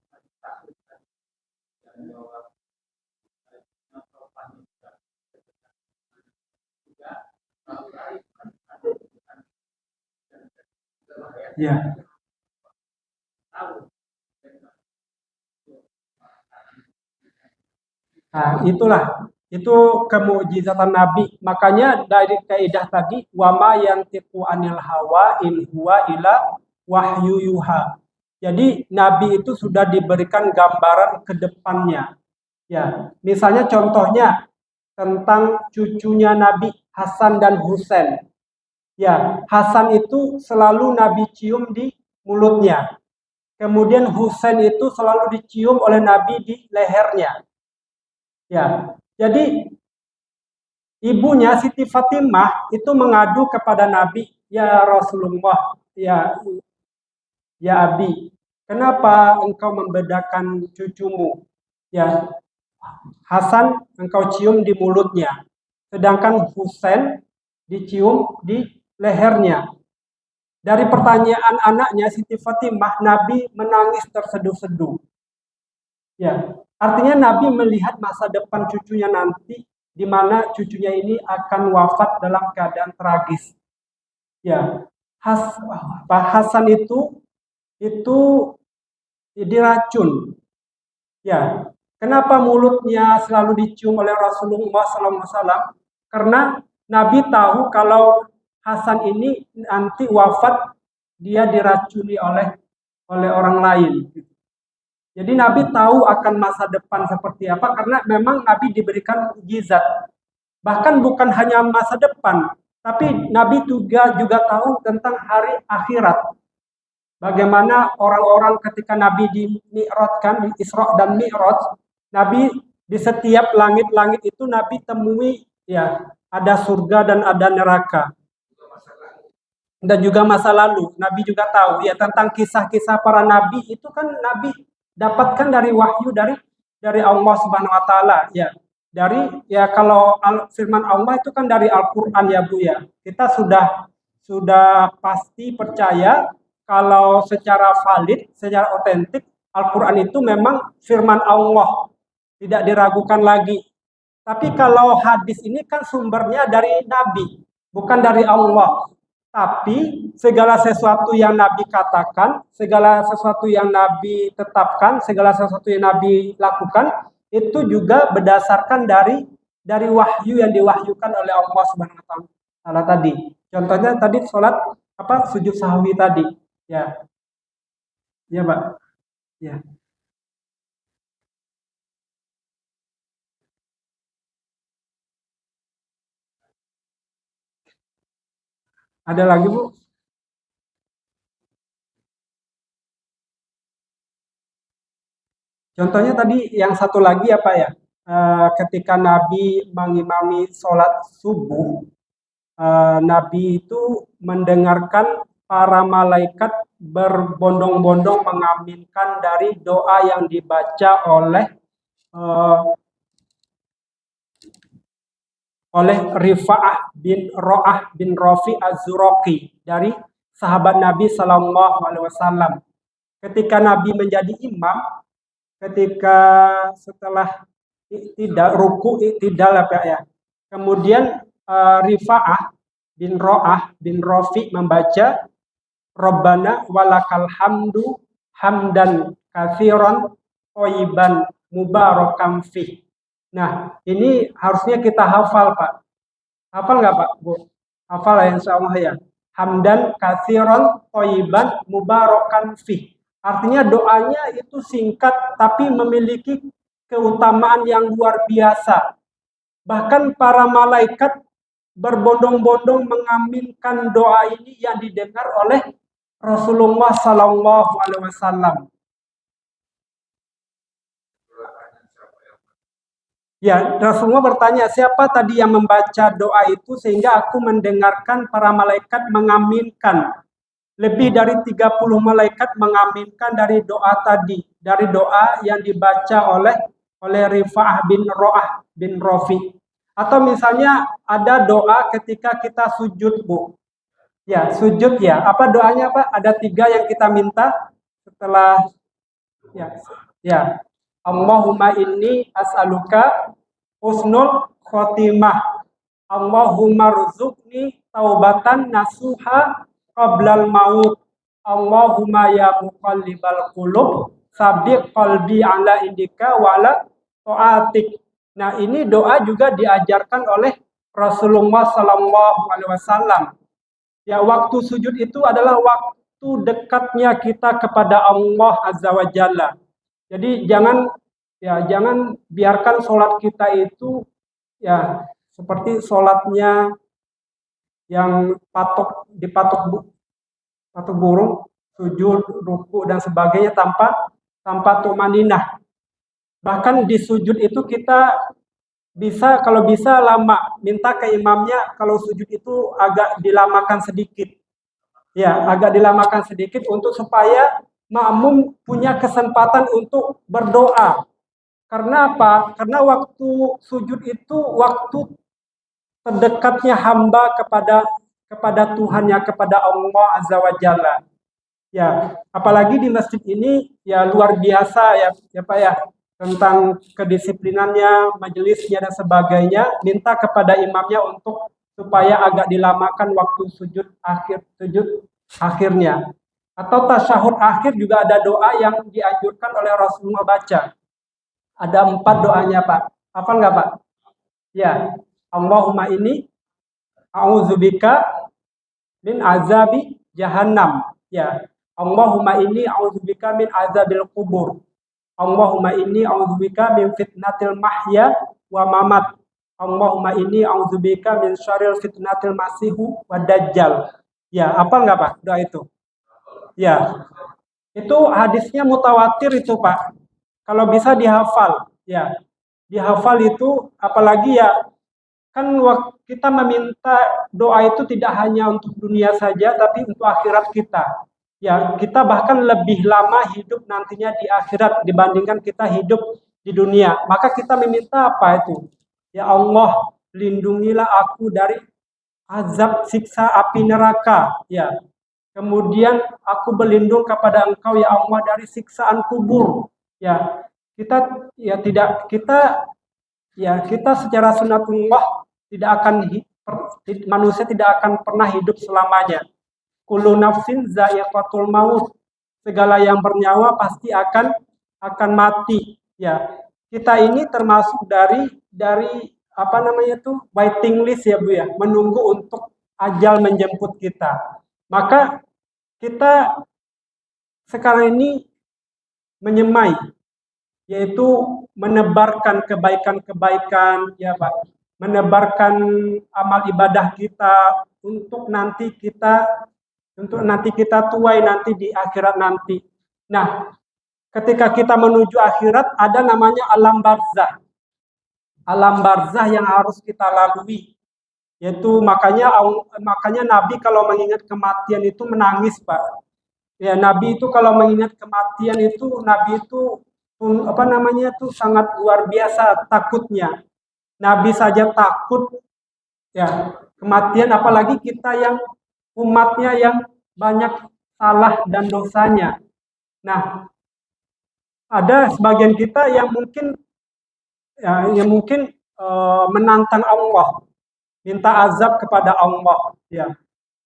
Speaker 1: Ya. Nah, itu kemukjizatan Nabi. Makanya dari kaidah tadi, wama yang tiku anil hawa in huwa ila wahyu yuha. Jadi Nabi itu sudah diberikan gambaran ke depannya. Ya, misalnya contohnya tentang cucunya Nabi Hasan dan Husain. Ya, Hasan itu selalu Nabi cium di mulutnya. Kemudian Husain itu selalu dicium oleh Nabi di lehernya. Ya, jadi ibunya Siti Fatimah itu mengadu kepada Nabi, ya Rasulullah, ya Abi, kenapa engkau membedakan cucumu? Ya, Hasan engkau cium di mulutnya, sedangkan Husain dicium di lehernya. Dari pertanyaan anaknya Siti Fatimah, Nabi menangis terseduh-seduh. Ya, artinya Nabi melihat masa depan cucunya nanti, di mana cucunya ini akan wafat dalam keadaan tragis. Ya, Hasan itu diracun. Ya, kenapa mulutnya selalu dicium oleh Rasulullah SAW? Karena Nabi tahu kalau Hasan ini nanti wafat, dia diracuni oleh orang lain. Jadi Nabi tahu akan masa depan seperti apa karena memang Nabi diberikan mukjizat. Bahkan bukan hanya masa depan, tapi Nabi juga tahu tentang hari akhirat. Bagaimana orang-orang ketika Nabi di Isra dan Mi'raj, Nabi di setiap langit-langit itu Nabi temui ya ada surga dan ada neraka. Dan juga masa lalu, Nabi juga tahu ya tentang kisah-kisah para nabi itu kan Nabi dapatkan dari wahyu dari Allah Subhanahu wa taala ya. Kalau firman Allah itu kan dari Al-Qur'an ya Bu ya. Kita sudah pasti percaya kalau secara valid, secara otentik Al-Qur'an itu memang firman Allah. Tidak diragukan lagi. Tapi kalau hadis ini kan sumbernya dari Nabi, bukan dari Allah. Tapi segala sesuatu yang Nabi katakan, segala sesuatu yang Nabi tetapkan, segala sesuatu yang Nabi lakukan itu juga berdasarkan dari wahyu yang diwahyukan oleh Allah Subhanahu wa taala tadi. Contohnya tadi sholat sujud sahwi tadi. Ya. Ya, Pak. Ya. Ada lagi, Bu? Contohnya tadi yang satu lagi apa ya? Ketika Nabi mengimami sholat subuh, Nabi itu mendengarkan para malaikat berbondong-bondong mengaminkan dari doa yang dibaca oleh Rifa'ah bin Ro'ah bin Rafi Az-Zuraqi dari sahabat Nabi Sallallahu Alaihi Wasallam. Ketika Nabi menjadi imam, ketika setelah tidak ruku tidak ya. Kemudian Rifa'ah bin Ro'ah bin Rafi membaca Rabbana walakal hamdu hamdan katsiran thayyiban mubarakan fi. Nah, ini harusnya kita hafal, Pak. Hafal nggak, Pak? Bu? Hafal ya, insya Allah ya. Hamdan katsiran thayyiban mubarakan fi. Artinya doanya itu singkat tapi memiliki keutamaan yang luar biasa. Bahkan para malaikat berbondong-bondong mengaminkan doa ini yang didengar oleh Rasulullah Sallallahu Alaihi Wasallam. Ya, Rasulullah bertanya, siapa tadi yang membaca doa itu sehingga aku mendengarkan para malaikat mengaminkan. Lebih dari 30 malaikat mengaminkan dari doa tadi, dari doa yang dibaca oleh Rifa'ah bin Ro'ah bin Rofi. Atau misalnya ada doa ketika kita sujud, Bu. Ya, sujud ya. Apa doanya, Pak? Ada 3 yang kita minta setelah ya. Ya. Allahumma inni as'aluka husnul khotimah. Allahumma rzuqni taubatan nasuha qablal maut. Allahumma ya muqallibal qulub sabbiq qalbi ala indika wala taatik. Nah, ini doa juga diajarkan oleh Rasulullah sallallahu alaihi wasallam. Ya, waktu sujud itu adalah waktu dekatnya kita kepada Allah Azza wa Jalla. Jadi jangan biarkan sholat kita itu ya seperti sholatnya yang patok burung, sujud, ruku dan sebagainya tanpa tumaninah. Bahkan di sujud itu kita kalau bisa lama, minta ke imamnya kalau sujud itu agak dilamakan sedikit. Ya, agak dilamakan sedikit untuk supaya makmum punya kesempatan untuk berdoa. Karena apa? Karena waktu sujud itu waktu terdekatnya hamba kepada Tuhannya, kepada Allah Azza wa Jalla. Ya, apalagi di masjid ini ya luar biasa ya Pak ya, tentang kedisiplinannya, majelisnya dan sebagainya. Minta kepada imamnya untuk supaya agak dilamakan waktu sujud akhirnya. Atau tasyahud akhir juga ada doa yang dianjurkan oleh Rasulullah baca. Ada 4 doanya, Pak. Hafal nggak, Pak? Ya. Allahumma ini a'udzubika min azabi jahannam. Ya. Allahumma ini a'udzubika min azabil kubur. Allahumma ini a'udzubika min fitnatil mahya wa mamat. Allahumma ini a'udzubika min syarril fitnatil masihu wa dajjal. Ya, hafal nggak, Pak? Doa itu. Ya. Itu hadisnya mutawatir itu, Pak. Kalau bisa dihafal, ya. Dihafal itu apalagi ya kan kita meminta doa itu tidak hanya untuk dunia saja tapi untuk akhirat kita. Ya, kita bahkan lebih lama hidup nantinya di akhirat dibandingkan kita hidup di dunia. Maka kita meminta apa itu? Ya Allah, lindungilah aku dari azab siksa api neraka, ya. Kemudian aku berlindung kepada Engkau ya Allah dari siksaan kubur. Ya, kita secara sunatullah tidak akan manusia tidak akan pernah hidup selamanya. Kullu nafsin za'iqatul maut. Segala yang bernyawa pasti akan mati. Ya, kita ini termasuk dari apa namanya itu waiting list ya Bu ya, menunggu untuk ajal menjemput kita. Maka kita sekarang ini menyemai, yaitu menebarkan kebaikan-kebaikan, ya Pak, menebarkan amal ibadah kita untuk nanti kita tuai nanti di akhirat nanti. Nah, ketika kita menuju akhirat ada namanya alam barzah. Alam barzah yang harus kita lalui. Yaitu makanya Nabi kalau mengingat kematian itu menangis, Pak. Ya, Nabi itu kalau mengingat kematian itu Nabi itu sangat luar biasa takutnya. Nabi saja takut ya kematian, apalagi kita yang umatnya yang banyak salah dan dosanya. Nah, ada sebagian kita yang mungkin menantang Allah, minta azab kepada Allah, ya.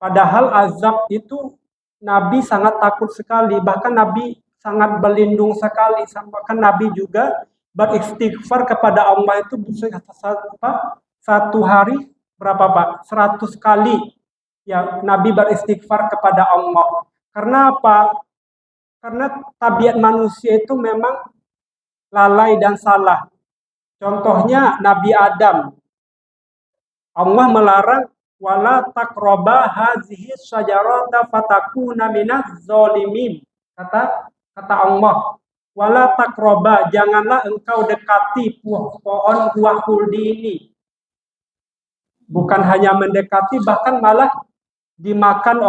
Speaker 1: Padahal azab itu Nabi sangat takut sekali, bahkan Nabi sangat berlindung sekali, bahkan Nabi juga beristighfar kepada Allah itu satu hari berapa Pak? 100 kali ya Nabi beristighfar kepada Allah. Karena apa? Karena tabiat manusia itu memang lalai dan salah. Contohnya Nabi Adam. Allah melarang wala taqraba hazihi syajarata fatakuna minaz zalimin. Kata Allah, Wala takroba, janganlah engkau dekati pohon buah kuldi ini. Bukan hanya mendekati, bahkan malah dimakan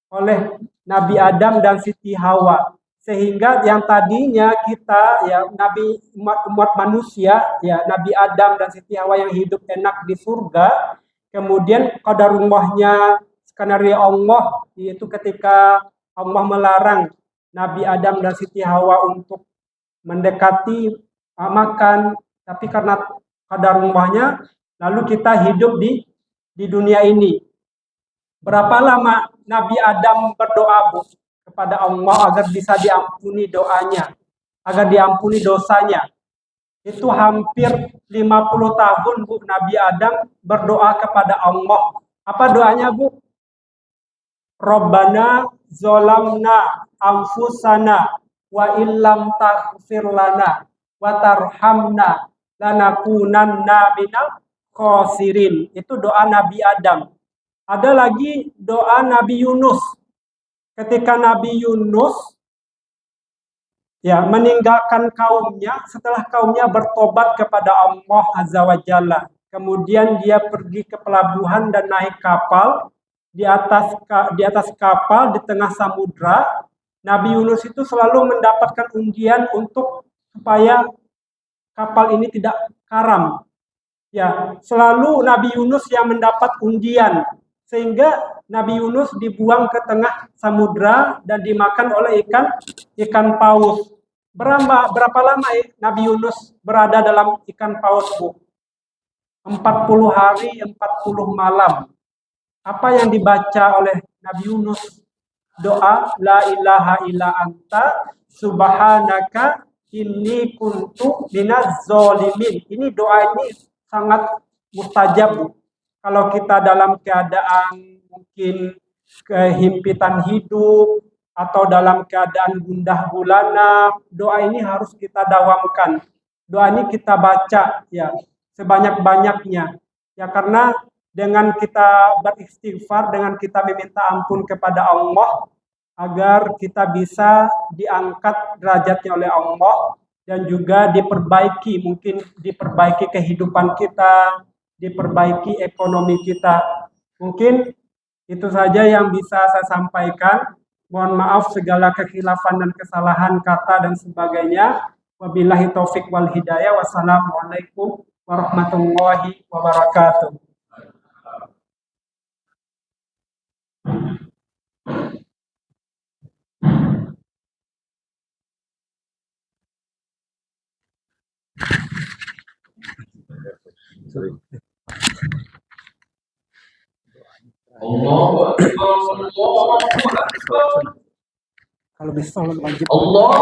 Speaker 1: oleh Nabi Adam dan Siti Hawa. Sehingga yang tadinya kita, ya Nabi umat manusia, ya Nabi Adam dan Siti Hawa yang hidup enak di surga, kemudian qadarullahnya, skenario Allah, yaitu ketika Allah melarang Nabi Adam dan Siti Hawa untuk mendekati makan, tapi karena qadarullahnya, lalu kita hidup di dunia ini. Berapa lama Nabi Adam berdoa, Bu, kepada Allah agar bisa diampuni doanya, agar diampuni dosanya? Itu hampir 50 tahun, Bu, Nabi Adam berdoa kepada Allah. Apa doanya, Bu? Rabbana zolamna anfusana wa illam taghfir lana wa tarhamna lanakunanna minal khosirin. Itu doa Nabi Adam. Ada lagi doa Nabi Yunus. Ketika Nabi Yunus ya meninggalkan kaumnya setelah kaumnya bertobat kepada Allah Azza wa Jalla. Kemudian dia pergi ke pelabuhan dan naik kapal. Di atas kapal di tengah samudra, Nabi Yunus itu selalu mendapatkan undian untuk supaya kapal ini tidak karam. Ya, selalu Nabi Yunus yang mendapat undian, sehingga Nabi Yunus dibuang ke tengah samudra dan dimakan oleh ikan paus. Berapa lama Nabi Yunus berada dalam ikan paus, Bu? 40 hari, 40 malam. Apa yang dibaca oleh Nabi Yunus? Doa la ilaha illa anta subhanaka inni kuntu minaz zalimin. Ini doa ini sangat mustajab, Bu. Kalau kita dalam keadaan mungkin kehimpitan hidup atau dalam keadaan gundah gulana, doa ini harus kita dawamkan. Doa ini kita baca ya sebanyak-banyaknya. Ya karena dengan kita beristighfar, dengan kita meminta ampun kepada Allah agar kita bisa diangkat derajatnya oleh Allah dan juga diperbaiki, mungkin diperbaiki kehidupan kita, diperbaiki ekonomi kita. Mungkin itu saja yang bisa saya sampaikan. Mohon maaf segala kekhilafan dan kesalahan kata dan sebagainya. Wabillahi taufik wal hidayah. Wassalamualaikum warahmatullahi wabarakatuh.
Speaker 3: Allahu Akbar, Allahu Akbar.
Speaker 1: Kalau bisa wajib.
Speaker 3: Allah